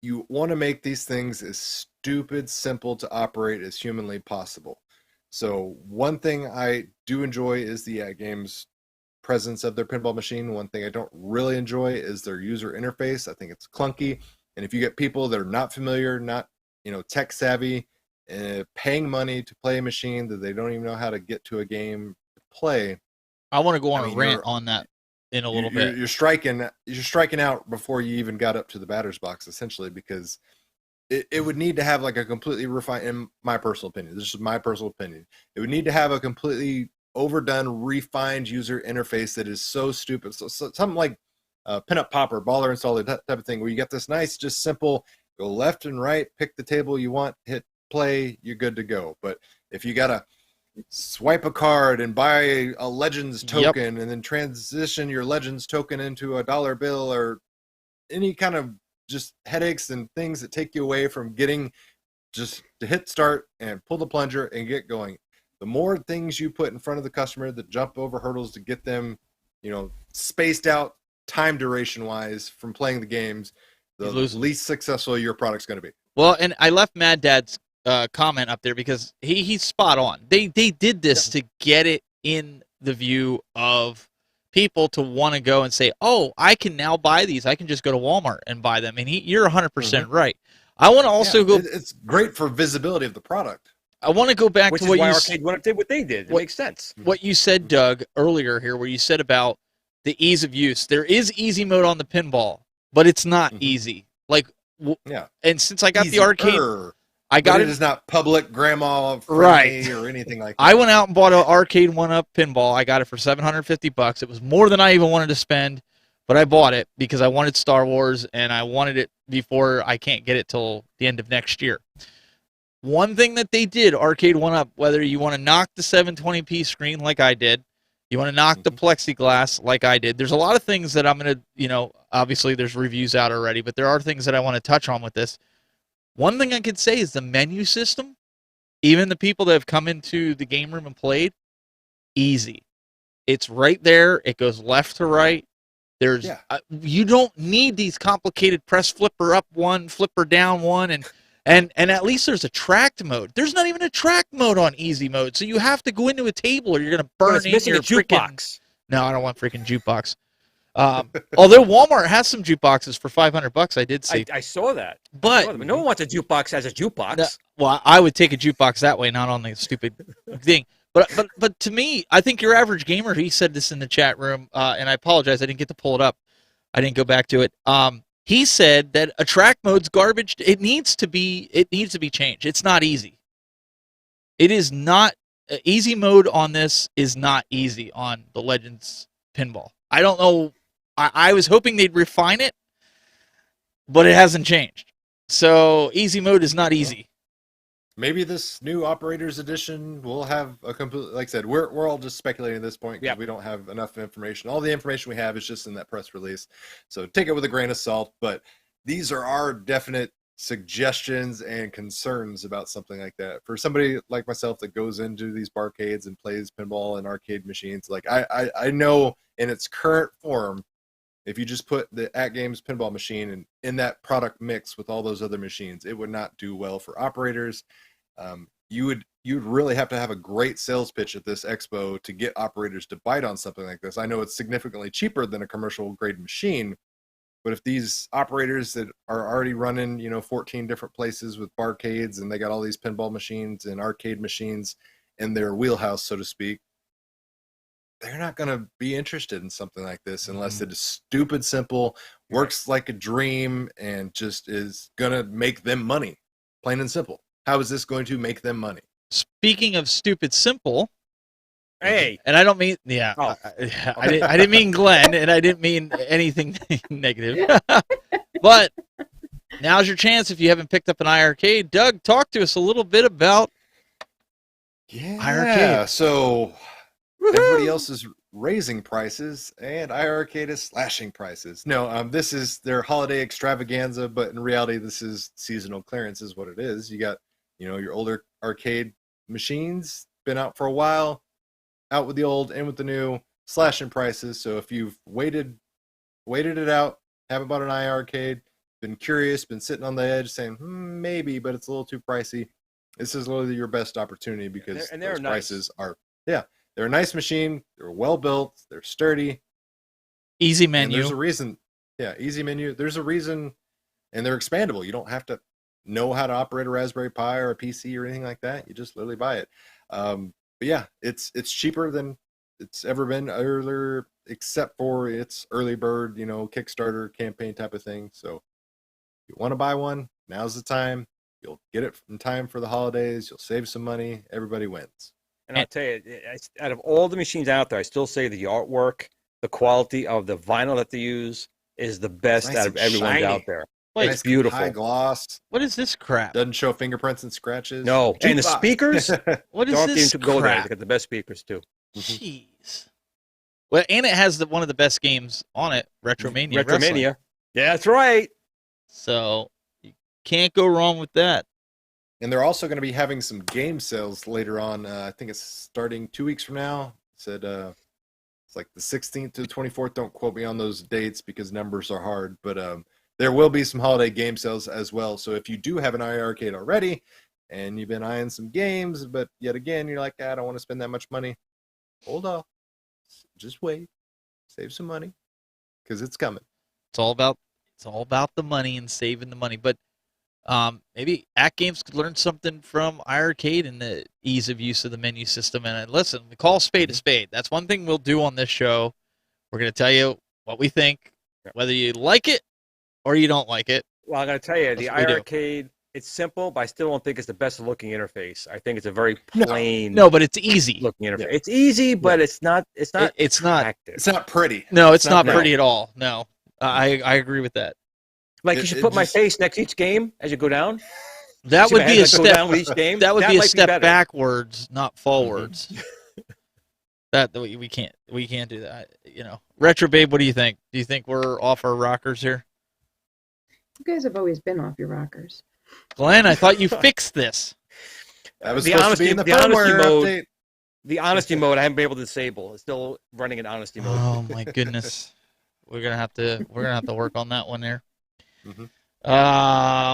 you want to make these things as stupid simple to operate as humanly possible. So one thing I do enjoy is the Atgames presence of their pinball machine. One thing I don't really enjoy is their user interface. I think it's clunky. And if you get people that are not familiar, not tech savvy, paying money to play a machine that they don't even know how to get to a game to play. I want to go on a rant on that in a little bit. You're striking out before you even got up to the batter's box, essentially, because it would need to have like a completely refined, in my personal opinion, this is my personal opinion, it would need to have a completely overdone, refined user interface that is so stupid. So something like Pin-Up Popper, Baller Installer, that type of thing, where you get this nice, just simple, go left and right, pick the table you want, hit play, you're good to go. But if you got to swipe a card and buy a Legends token and then transition your Legends token into a dollar bill, or any kind of just headaches and things that take you away from getting just to hit start and pull the plunger and get going. The more things you put in front of the customer that jump over hurdles to get them, spaced out time duration wise from playing the games, the least successful your product's going to be. Well, and I left Mad Dad's comment up there because he's spot on. They did this to get it in the view of people to want to go and say, oh, I can now buy these. I can just go to Walmart and buy them. And you're 100% right. I want to also go. It's great for visibility of the product. I want to go back to what Arcade1Up did what they did. It makes sense. What you said, Doug, earlier here, where you said about the ease of use. There is easy mode on the pinball, but it's not easy. Like, and since I got the arcade, I got it is not public grandma friendly or anything like that. I went out and bought an Arcade1Up pinball. I got it for $750. It was more than I even wanted to spend, but I bought it because I wanted Star Wars and I wanted it before I can't get it till the end of next year. One thing that they did, Arcade1Up, whether you want to knock the 720p screen like I did, you want to knock the plexiglass like I did. There's a lot of things that I'm going to, obviously there's reviews out already, but there are things that I want to touch on with this. One thing I could say is the menu system, even the people that have come into the game room and played, easy. It's right there. It goes left to right. There's you don't need these complicated press flipper up one, flipper down one, and at least there's a tracked mode. There's not even a track mode on easy mode, so you have to go into a table or you're going to burn in your jukebox. No, I don't want freaking jukebox. Although Walmart has some jukeboxes for $500, I did see. I saw that. But no one wants a jukebox as a jukebox. No, well, I would take a jukebox that way, not on the stupid thing. But to me, I think your average gamer, he said this in the chat room, and I apologize, I didn't get to pull it up. I didn't go back to it. He said that a track mode's garbage. It needs to be changed. It's not easy. It is not easy mode on this is not easy on the Legends pinball. I don't know. I was hoping they'd refine it, but it hasn't changed. So easy mode is not easy. Maybe this new Operators Edition will have a complete, like I said, we're all just speculating at this point because we don't have enough information. All the information we have is just in that press release. So take it with a grain of salt, but these are our definite suggestions and concerns about something like that. For somebody like myself that goes into these barcades and plays pinball and arcade machines, like I know in its current form, if you just put the Atgames pinball machine in that product mix with all those other machines, it would not do well for operators. You'd really have to have a great sales pitch at this expo to get operators to bite on something like this. I know it's significantly cheaper than a commercial grade machine, but if these operators that are already running, 14 different places with barcades and they got all these pinball machines and arcade machines in their wheelhouse, so to speak, they're not going to be interested in something like this unless it is stupid simple, works like a dream, and just is going to make them money. Plain and simple. How is this going to make them money? Speaking of stupid simple, hey, and I don't mean I didn't mean Glenn, and I didn't mean anything negative. But now's your chance if you haven't picked up an iArcade. Doug, talk to us a little bit about iArcade. So everybody else is raising prices, and iArcade is slashing prices. No, this is their holiday extravaganza, but in reality, this is seasonal clearance is what it is. You got, your older arcade machines, been out for a while, out with the old, in with the new, slashing prices. So if you've waited it out, haven't bought an iArcade, been curious, been sitting on the edge saying, maybe, but it's a little too pricey, this is literally your best opportunity because those prices are, they're a nice machine. They're well built. They're sturdy. Easy menu. And there's a reason. Yeah, easy menu. There's a reason, and they're expandable. You don't have to know how to operate a Raspberry Pi or a PC or anything like that, you just literally buy it. But yeah, it's cheaper than it's ever been earlier, except for its early bird, Kickstarter campaign type of thing. So if you want to buy one, now's the time. You'll get it in time for the holidays. You'll save some money. Everybody wins. And I'll tell you, out of all the machines out there, I still say the artwork, the quality of the vinyl that they use is the best Nice out of and everyone's shiny. out there. Wait, It's beautiful. High gloss. what is this crap? Doesn't show fingerprints and scratches. No, and the Jukebox. speakers, What is don't this even go there. They crap? got the best speakers too. Jeez. Well, and it has one of the best games on it, Retromania. Wrestling. Retromania. Yeah, that's right. So you can't go wrong with that. And they're also going to be having some game sales later on. I think it's starting 2 weeks from now. It said it's like the 16th to the 24th. Don't quote me on those dates because numbers are hard. But there will be some holiday game sales as well. So if you do have an iArcade already and you've been eyeing some games, but yet again, you're like, I don't want to spend that much money. Hold off. Just wait. Save some money because it's coming. It's all about the money and saving the money. But maybe Atgames could learn something from iArcade and the ease of use of the menu system. And listen, we call spade a spade. That's one thing we'll do on this show. We're going to tell you what we think, whether you like it or you don't like it. Well, I got to tell you, the That's what we do. iArcade, it's simple, but I still don't think it's the best looking interface. I think it's a very plain No, but it's easy. looking interface. Yeah. It's easy, but it's not It's not. attractive. It's not pretty. No, it's not not pretty at all. No, I agree with that. Like It- you should it put my just- face next to each game as you go down. That See would my be head a as I go step. down with each game. That would be a might step better. backwards, not forwards. That we can't do that. Retro Babe, what do you think? Do you think we're off our rockers here? You guys have always been off your rockers. Glenn, I thought you fixed this. That was The supposed to be in the honesty firmware mode- update. The honesty mode I haven't been able to disable. It's still running in honesty mode. Oh my goodness, we're gonna have to work on that one there. Mhm.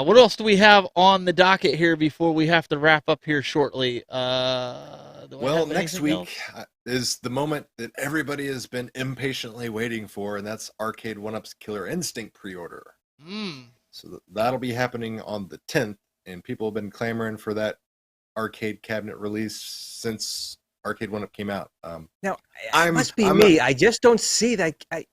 What else do we have on the docket here before we have to wrap up here shortly? Do I Well, have next anything week else? is the moment that everybody has been impatiently waiting for, and that's Arcade1Up's Killer Instinct pre-order. So that'll be happening on the 10th, and people have been clamoring for that arcade cabinet release since Arcade1Up came out. Now, I'm- it must be I'm me. I just don't see that. I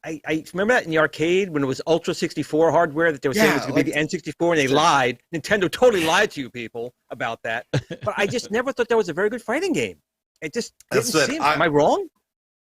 remember that in the arcade when it was Ultra 64 hardware that they were saying it was Yeah, going to be the N64, and they lied. Nintendo totally lied to you people about that. But I just never thought that was a very good fighting game. It just didn't That's it. seem. Am I wrong?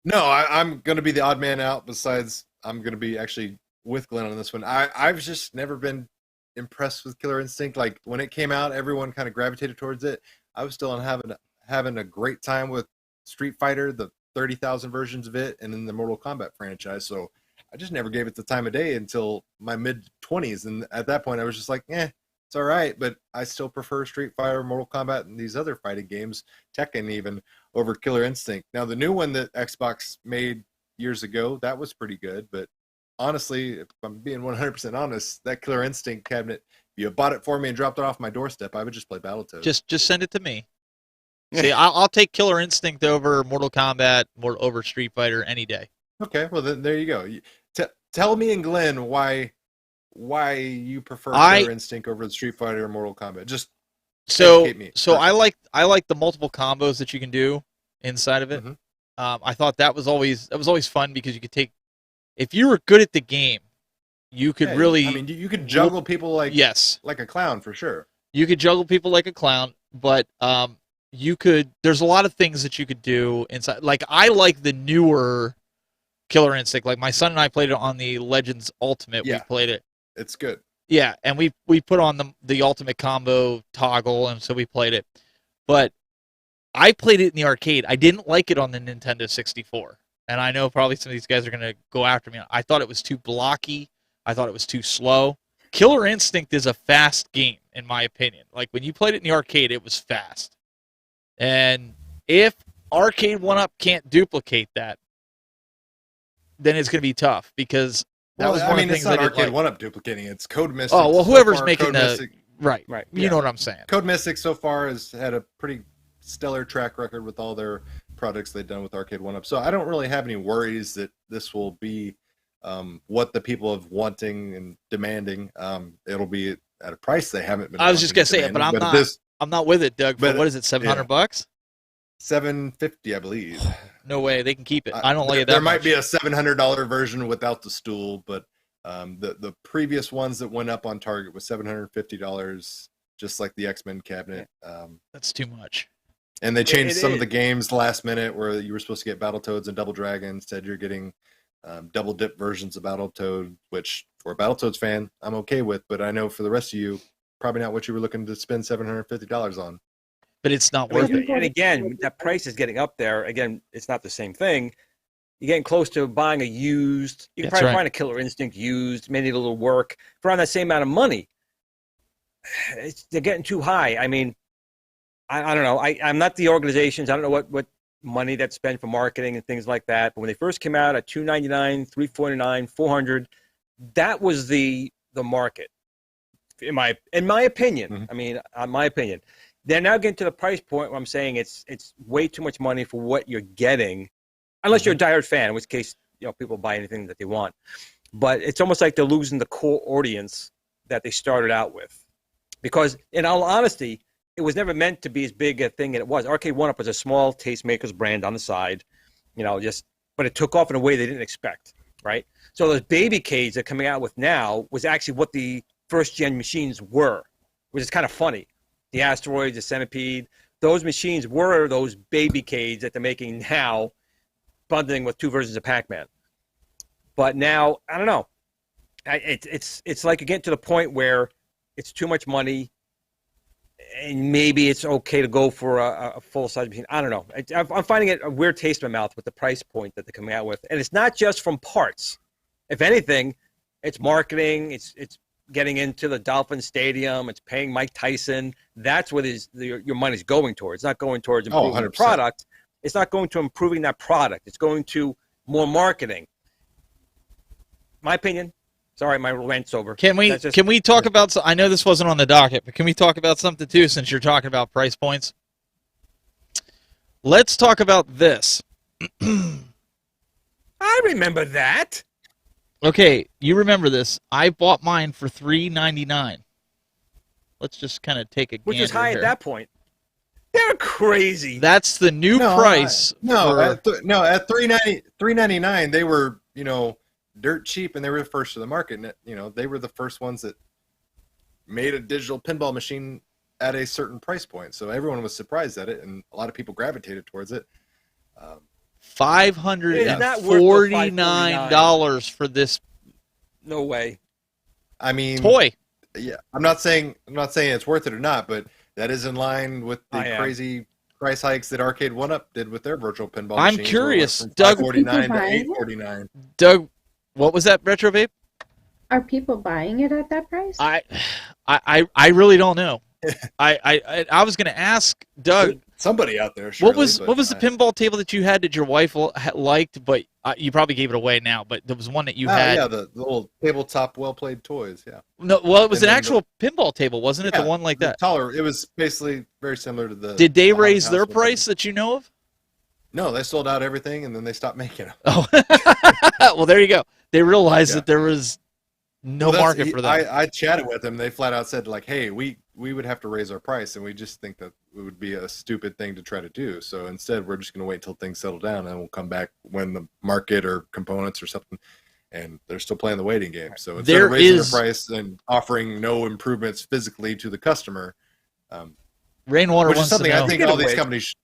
No, I'm going to be the odd man out. Besides, I'm going to be actually with Glenn on this one. I've just never been impressed with Killer Instinct. Like when it came out, everyone kind of gravitated towards it. I was still having a great time with Street Fighter, the 30,000 versions of it, and then the Mortal Kombat franchise. So I just never gave it the time of day until my mid-20s. And at that point, I was just like, it's all right. But I still prefer Street Fighter, Mortal Kombat, and these other fighting games, Tekken even, over Killer Instinct. Now, the new one that Xbox made years ago, that was pretty good. But honestly, if I'm being 100% honest, that Killer Instinct cabinet, if you bought it for me and dropped it off my doorstep, I would just play Battletoads. Just send it to me. See, I'll take Killer Instinct over Mortal Kombat, over Street Fighter any day. Okay, well then there you go. Tell me and Glenn why you prefer Killer Instinct over the Street Fighter or Mortal Kombat. Just educate me. I like the multiple combos that you can do inside of it. Mhm. I thought that was always fun because you could take, if you were good at the game, you could Yeah, really. I mean, you could juggle people like a clown for sure. You could juggle people like a clown, but you could. There's a lot of things that you could do inside. Like I like the newer Killer Instinct. Like my son and I played it on the Legends Ultimate. Yeah. We played it. It's good. Yeah, and we put on the ultimate combo toggle, and so we played it. But I played it in the arcade. I didn't like it on the Nintendo 64. And I know probably some of these guys are going to go after me. I thought it was too blocky. I thought it was too slow. Killer Instinct is a fast game, in my opinion. Like, when you played it in the arcade, it was fast. And if Arcade1Up can't duplicate that, then it's going to be tough, because that was one of the things it's not I didn't like. Arcade1Up duplicating. It's Code Mystic. Oh, well, So whoever's far, making Code the... Mystic, Right. Right. You know what I'm saying. Code Mystic so far has had a pretty stellar track record with all their products they've done with Arcade1Up. So I don't really have any worries that this will be what the people have wanting and demanding. It'll be at a price they haven't been. I was just gonna say it, but demanding. I'm not with it, Doug. But What is it? $700? $750, I believe. No way, they can keep it. I don't like it that There much. might be a $700 version without the stool, but the previous ones that went up on Target was $750, just like the X-Men cabinet. That's too much. And they changed some of the games last minute, where you were supposed to get Battletoads and Double Dragon. Instead, you're getting double dip versions of Battletoad, which for a Battletoads fan, I'm okay with. But I know for the rest of you, probably not what you were looking to spend $750 on. But it's not worth it. And again, that price is getting up there. Again, it's not the same thing. You're getting close to buying a used. You can That's probably right. find a Killer Instinct used, maybe a little work for around that same amount of money. They're getting too high. I mean, I don't know. I'm not the organizations. I don't know what money that's spent for marketing and things like that. But when they first came out at $299, $349, $400, that was the market, in my opinion. Mm-hmm. I mean, my opinion. They're now getting to the price point where I'm saying it's way too much money for what you're getting, unless you're a diehard fan, in which case people buy anything that they want. But it's almost like they're losing the core audience that they started out with, because in all honesty, it was never meant to be as big a thing as it was. Arcade1Up was a small tastemakers brand on the side, but it took off in a way they didn't expect, right? So those baby cades they're coming out with now was actually what the first gen machines were, which is kind of funny. The Asteroids, the Centipede, those machines were those baby cades that they're making now, bundling with 2 versions of Pac-Man. But now, I don't know. It's like you're getting to the point where it's too much money, and maybe it's okay to go for a full-size machine. I don't know. I'm finding it a weird taste in my mouth with the price point that they're coming out with. And it's not just from parts. If anything, it's marketing. It's getting into the Dolphin Stadium. It's paying Mike Tyson. That's what your money's going towards. It's not going towards improving the 100%. product. It's not going to improving that product. It's going to more marketing. My opinion. Sorry, my rant's over. Can we talk about? I know this wasn't on the docket, but can we talk about something too? Since you're talking about price points, let's talk about this. I remember that. Okay, you remember this? I bought mine for $3.99. Let's just kind of take a Which gander was high here. at that point. They're crazy. That's the new price. At $3.99 they were dirt cheap, and they were the first to the market. And they were the first ones that made a digital pinball machine at a certain price point. So everyone was surprised at it, and a lot of people gravitated towards it. $549 for this No way. I mean, toy. Yeah, I'm not saying it's worth it or not, but that is in line with the crazy price hikes that Arcade1Up did with their virtual pinball I'm machines. curious, From Doug. $549 to $849. Doug, what was that, Retro Vape? Are people buying it at that price? I really don't know. I was going to ask Doug. Somebody out there. What was the pinball table that you had that your wife liked, but you probably gave it away now? But there was one that you had. Yeah, the little tabletop, well-played toys. Yeah. No, well, it was an actual pinball table, wasn't it? Yeah, the one like that. Taller. It was basically very similar to the. Did they the raise Haunted their House one. price that you know of? No, they sold out everything, and then they stopped making them. Oh, well, there you go. They realized that there was no market for that. I chatted with them. They flat out said, like, hey, we would have to raise our price, and we just think that it would be a stupid thing to try to do. So instead, we're just going to wait until things settle down, and we'll come back when the market or components or something, and they're still playing the waiting game. So instead of raising the price and offering no improvements physically to the customer, Rainwater which is wants something to know. I think all these companies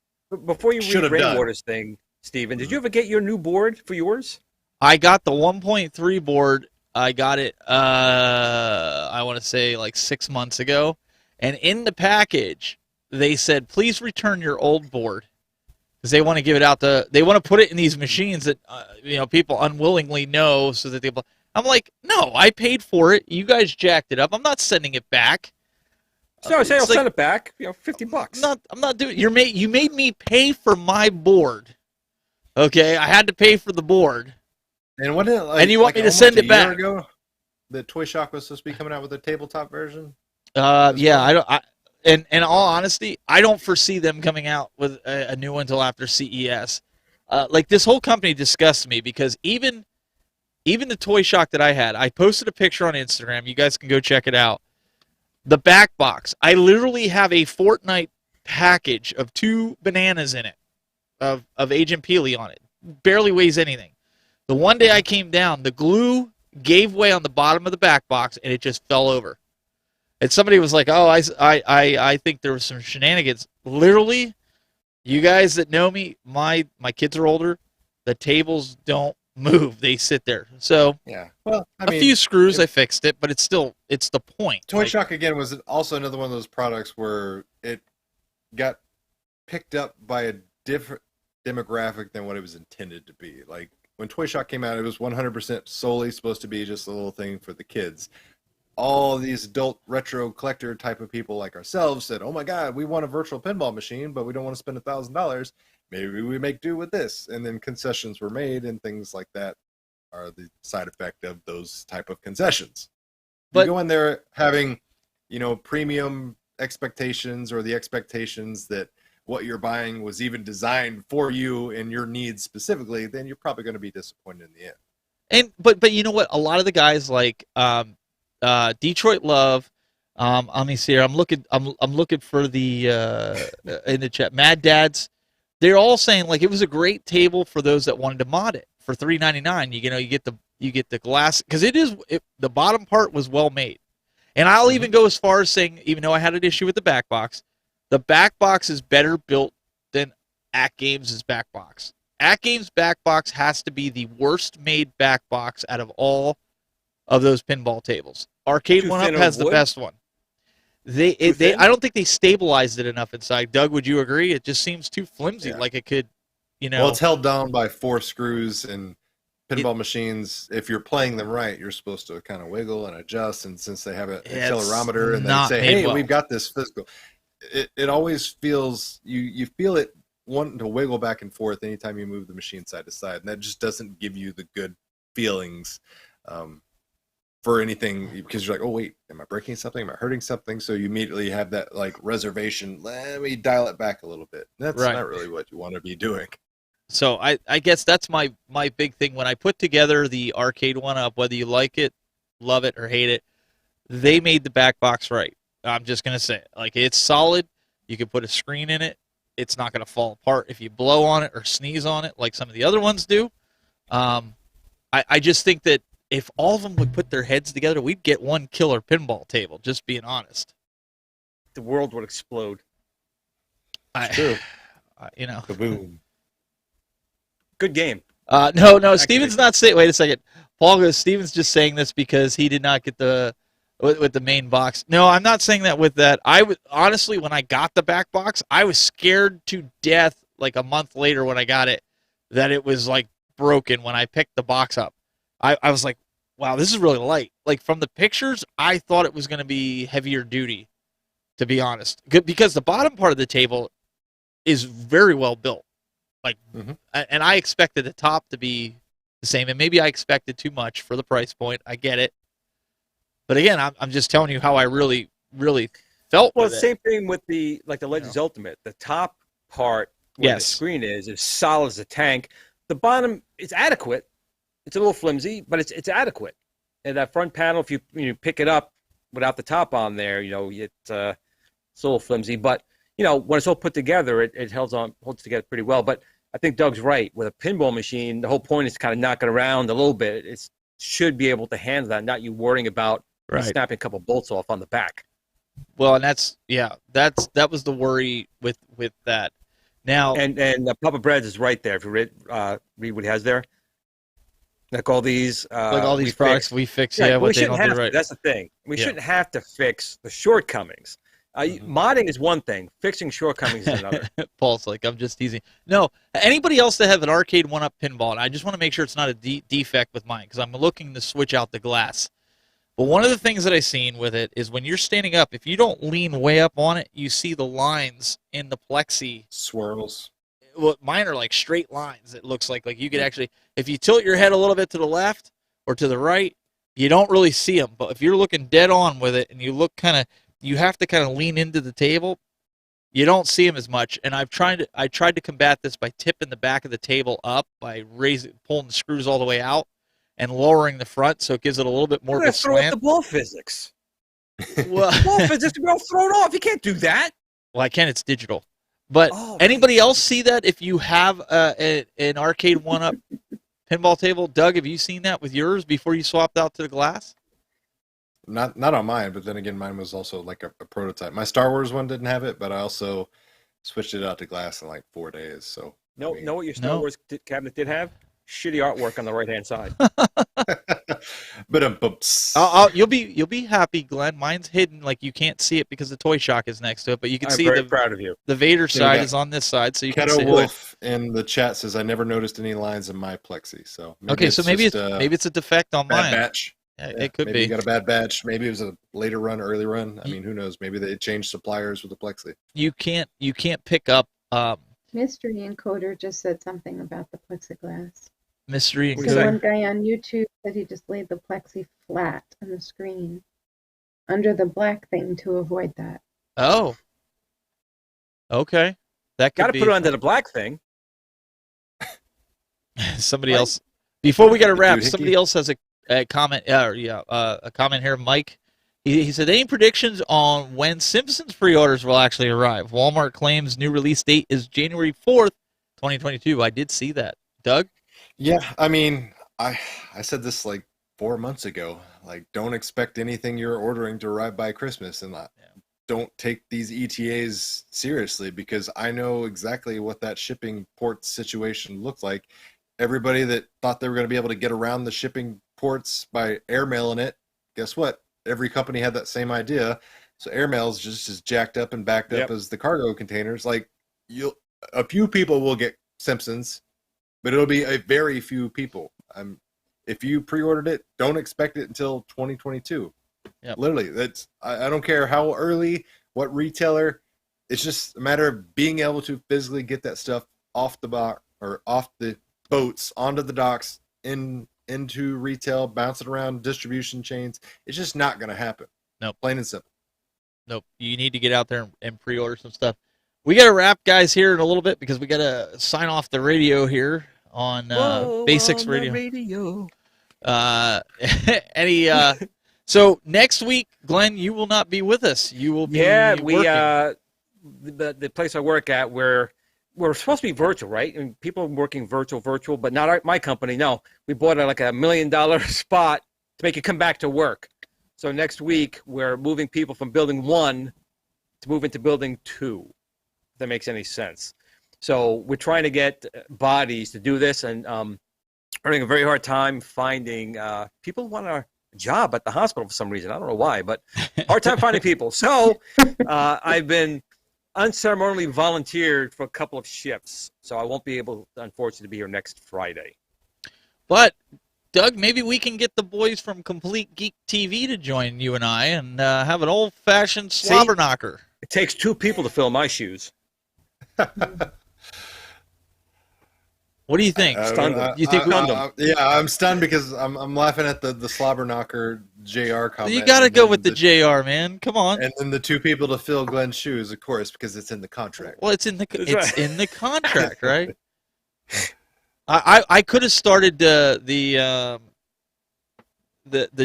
Before you should read have done. Rainwater's thing, Steven, did you ever get your new board for yours? I got the 1.3 board. I got it, I want to say like 6 months ago. And in the package, they said, please return your old board. Because they want to give it out they want to put it in these machines that, people unwillingly know so that I'm like, no, I paid for it. You guys jacked it up. I'm not sending it back. So I say I'll send it back, $50. I'm not doing you made me pay for my board. Okay, I had to pay for the board. And what? And you want me to send it back? Ago, the Toy Shock was supposed to be coming out with a tabletop version. Yeah, in all honesty, I don't foresee them coming out with a new one until after CES. Like this whole company disgusts me because even the Toy Shock that I had, I posted a picture on Instagram. You guys can go check it out. The back box. I literally have a Fortnite package of 2 bananas in it, of Agent Peely on it. Barely weighs anything. The one day I came down, the glue gave way on the bottom of the back box, and it just fell over. And somebody was like, "Oh, I think there was some shenanigans." Literally, you guys that know me, my kids are older. The tables don't move; they sit there. So Yeah. Well, I a mean, few screws, I fixed it, but it's the point. Toy Shock again was also another one of those products where it got picked up by a different demographic than what it was intended to be. Like when Toy Shock came out, it was 100% solely supposed to be just a little thing for the kids. All these adult retro collector type of people like ourselves said, "Oh my God, we want a virtual pinball machine, but we don't want to spend $1,000. Maybe we make do with this." And then concessions were made, and things like that are the side effect of those type of concessions. But you go in there having, premium expectations, or the expectations that what you're buying was even designed for you and your needs specifically, then you're probably going to be disappointed in the end. And but you know what? A lot of the guys like Detroit Love. Let me see here. I'm looking for the in the chat. Mad Dads. They're all saying like it was a great table for those that wanted to mod it for $3.99. You get the glass, because the bottom part was well made. And I'll even go as far as saying, even though I had an issue with the back box, the back box is better built than Atgames' back box. Atgames' back box has to be the worst made back box out of all of those pinball tables. Arcade1Up has the best one. I don't think they stabilized it enough inside. Doug, would you agree? It just seems too flimsy, like it could, Well, it's held down by 4 screws, and pinball machines, if you're playing them right, you're supposed to kind of wiggle and adjust, and since they have an accelerometer and they say, "Hey, we've got this physical," it always feels, you feel it wanting to wiggle back and forth anytime you move the machine side to side, and that just doesn't give you the good feelings for anything, because you're like, "Oh wait, am I breaking something? Am I hurting something?" So you immediately have that like reservation. Let me dial it back a little bit. That's not really what you want to be doing. So I guess that's my big thing when I put together the Arcade1Up. Whether you like it, love it, or hate it, they made the back box right. I'm just gonna say it. Like, it's solid. You can put a screen in it. It's not gonna fall apart if you blow on it or sneeze on it like some of the other ones do. I just think that if all of them would put their heads together, we'd get one killer pinball table. Just being honest, the world would explode. It's true. Kaboom. Good game. No, Steven's not saying. Wait a second. Paul goes, Steven's just saying this because he did not get with the main box. No, I'm not saying that with that. I was honestly, when I got the back box, I was scared to death like a month later when I got it, that it was like broken when I picked the box up. I was like, wow, this is really light. Like, from the pictures, I thought it was going to be heavier duty, to be honest. Because the bottom part of the table is very well built. Like, and I expected the top to be the same, and maybe I expected too much for the price point. I get it, but again, I'm just telling you how I really, really felt. Well, same thing with the Legends Ultimate. The top part where the screen is solid as a tank. The bottom is adequate. It's a little flimsy, but it's adequate. And that front panel, if you pick it up without the top on there, it's a little flimsy, but when it's all put together, it holds together pretty well. But I think Doug's right. With a pinball machine, the whole point is to kind of knock it around a little bit. It should be able to handle that, not you worrying about snapping a couple bolts off on the back. Well, and that was the worry with that. Now, and Papa Breads is right there. If you read what he has there, like all these products we fix, what they don't do right. That's the thing. We shouldn't have to fix the shortcomings. Modding is one thing. Fixing shortcomings is another. Paul's like, I'm just teasing. No, anybody else that have an Arcade1Up pinball, and I just want to make sure it's not a defect with mine, because I'm looking to switch out the glass. But one of the things that I've seen with it is when you're standing up, if you don't lean way up on it, you see the lines in the plexi. Swirls. Well, mine are like straight lines. It looks like you could actually, if you tilt your head a little bit to the left or to the right, you don't really see them. But if you're looking dead on with it and you look you have to kind of lean into the table, you don't see them as much. And I tried to combat this by tipping the back of the table up, by pulling the screws all the way out and lowering the front, so it gives it a little bit more of a throw slant. up the ball physics. Well, Wolf is just going to throw it off. You can't do that. well, I can. It's digital. But Oh, anybody else see that? If you have an Arcade 1-Up pinball table, Doug, have you seen that with yours before you swapped out to the glass? Not on mine, but then again, mine was also like a prototype. My Star Wars one didn't have it, but I also switched it out to glass in like 4 days. So know what your Star No. Wars cabinet did have? Shitty artwork on the right-hand side. but You'll be happy, Glenn. Mine's hidden, like you can't see it because the Toy Shock is next to it, but you can I'm see very the proud of you. Vader side got is on this side, so you can Keto see it. Wolf in the chat says I never noticed any lines in my plexi. So Okay, so maybe just, it's a defect on bad mine. batch. Yeah, Yeah, it could maybe be. you got a bad batch. Maybe it was a later run, early run. I mean, who knows? Maybe they changed suppliers with the plexi. You can't pick up Mystery Encoder just said something about the plexiglass. mystery What do you So say? encoder. one guy on YouTube said he just laid the plexi flat on the screen under the black thing to avoid that. Oh, okay, that Got could to be put it under the black thing. somebody Right. else. Before we got to wrap, Dude, Hickey? somebody else has a comment. A comment here, Mike. He said, any predictions on when Simpsons pre-orders will actually arrive? Walmart claims new release date is January 4th, 2022. I did see that. Doug? Yeah, I mean, I said this like 4 months ago. Like, don't expect anything you're ordering to arrive by Christmas, and don't take these ETAs seriously because I know exactly what that shipping port situation looked like. Everybody that thought they were going to be able to get around the shipping ports by airmailing it, guess what? Every company had that same idea. So airmail is just as jacked up and backed up as the cargo containers. Like, a few people will get Simpsons, but it'll be a very few people. If you pre-ordered it, don't expect it until 2022. Yep. Literally, I don't care how early, what retailer. It's just a matter of being able to physically get that stuff off the box or off the boats onto the docks into retail, bouncing around distribution chains. It's just not going to happen. Nope. Plain and simple. Nope. You need to get out there and pre-order some stuff. We got to wrap, guys, here in a little bit because we got to sign off the radio here on Basics on the Radio. radio. So next week, Glenn, you will not be with us. You will be working. The place I work at, we're supposed to be virtual, right? And people are working virtual, but not my company. No, we bought like $1 million spot to make it come back to work. So next week we're moving people from building 1 to move into building 2. If that makes any sense. So we're trying to get bodies to do this, and we're having a very hard time finding people who want a job at the hospital for some reason. I don't know why, but hard time finding people. So I've been unceremonially volunteered for a couple of shifts, so I won't be able, unfortunately, to be here next Friday. But Doug, maybe we can get the boys from Complete Geek TV to join you and I and have an old-fashioned slobber knocker. It takes 2 people to fill my shoes. What do you think? You think we yeah, I'm stunned because I'm laughing at the slobber knocker JR comment. You got to go with the JR, man. Come on. And then the 2 people to fill Glenn's shoes, of course, because it's in the contract. Well, it's in the contract, right? I could have started the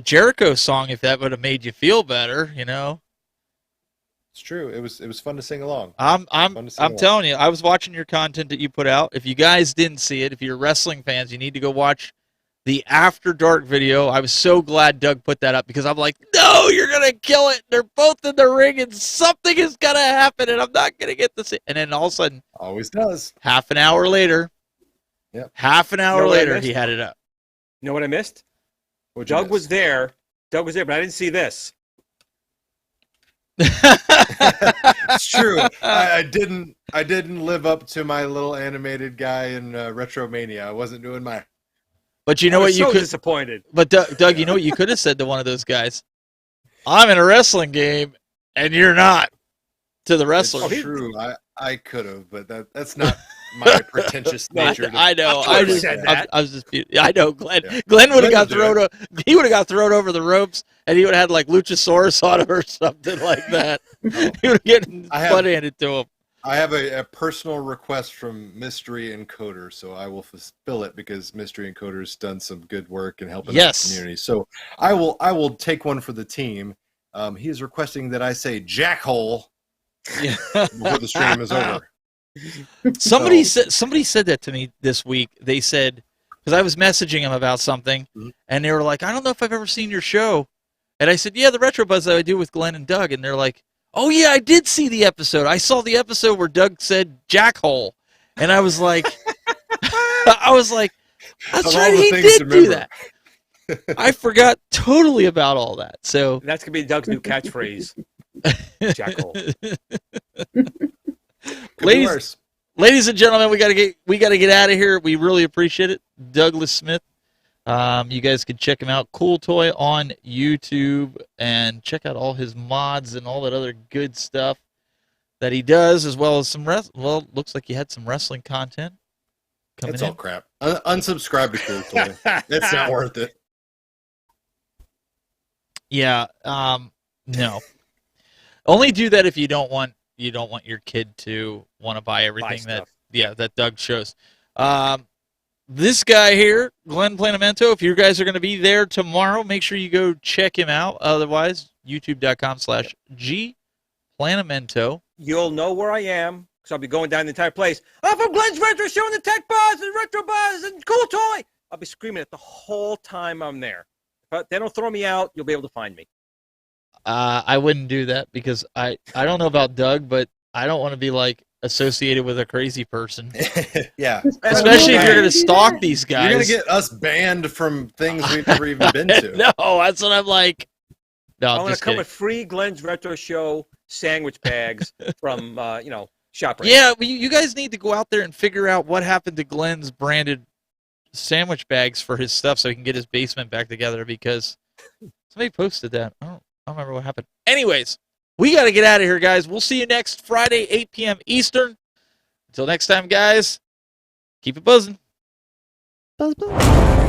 Jericho song if that would have made you feel better, you know. It's true. It was fun to sing along. I'm telling you, I was watching your content that you put out. If you guys didn't see it, if you're wrestling fans, you need to go watch the After Dark video. I was so glad Doug put that up because I'm like, no, you're gonna kill it. They're both in the ring and something is gonna happen and I'm not gonna get to see. And then all of a sudden, always does. Half an hour later, yep. Half an hour later, he had it up. You know what I missed? Doug was there, but I didn't see this. It's true. I didn't live up to my little animated guy in Retromania. I wasn't doing my. But you know what? You could disappointed. But Doug, you know what you could have said to one of those guys? I'm in a wrestling game, and you're not. To the wrestler. It's true. I could have, but that's not my pretentious nature. I know. I was just. I know, Glenn. Yeah. Glenn would have got thrown. He would have got thrown over the ropes, and he would have had like Luchasaurus on him or something like that. He would have gotten butt handed to him. I have a personal request from Mystery Encoder, so I will fulfill it because Mystery Encoder's done some good work in helping the community. So I will take one for the team. He is requesting that I say jackhole Yeah. before the stream is over. Somebody So- said that to me this week. They said, because I was messaging him about something, Mhm. and they were like, I don't know if I've ever seen your show. And I said, yeah, the Retro Buzz that I do with Glenn and Doug. And they're like, oh, yeah, I did see the episode. I saw the episode where Doug said jackhole. And I was like, that's Of all right, the he things did to do remember. that. I forgot totally about all that. So That's gonna be Doug's new catchphrase. Jackhole. Could be ladies, worse. ladies and gentlemen, we gotta get out of here. We really appreciate it. Douglas Smith. You guys can check him out, Cool Toy, on YouTube, and check out all his mods and all that other good stuff that he does, as well as some looks like he had some wrestling content coming It's in. all crap. Unsubscribe to Cool Toy. It's not worth it. Yeah. No. Only do that if you don't want your kid to want to buy everything stuff. that Doug shows. This guy here, Glenn Planamento, if you guys are going to be there tomorrow, make sure you go check him out. Otherwise, youtube.com/gplanamento. You'll know where I am because I'll be going down the entire place. I'm from Glenn's Retro Show and the Tech Buzz and Retro Buzz and Cool Toy. I'll be screaming it the whole time I'm there. If they don't throw me out, you'll be able to find me. I wouldn't do that because I don't know about Doug, but I don't want to be like associated with a crazy person. Yeah. Especially if you're going to Do stalk that. these guys. You're going to get us banned from things we've never even been to. No, that's what I'm like. No, I'm I'm going to just come kidding. with free Glenn's Retro Show sandwich bags from, ShopRite. Yeah, well, you guys need to go out there and figure out what happened to Glenn's branded sandwich bags for his stuff so he can get his basement back together because somebody posted that. I don't remember what happened. Anyways, we got to get out of here, guys. We'll see you next Friday, 8 p.m. Eastern. Until next time, guys, keep it buzzing. Buzz, buzz.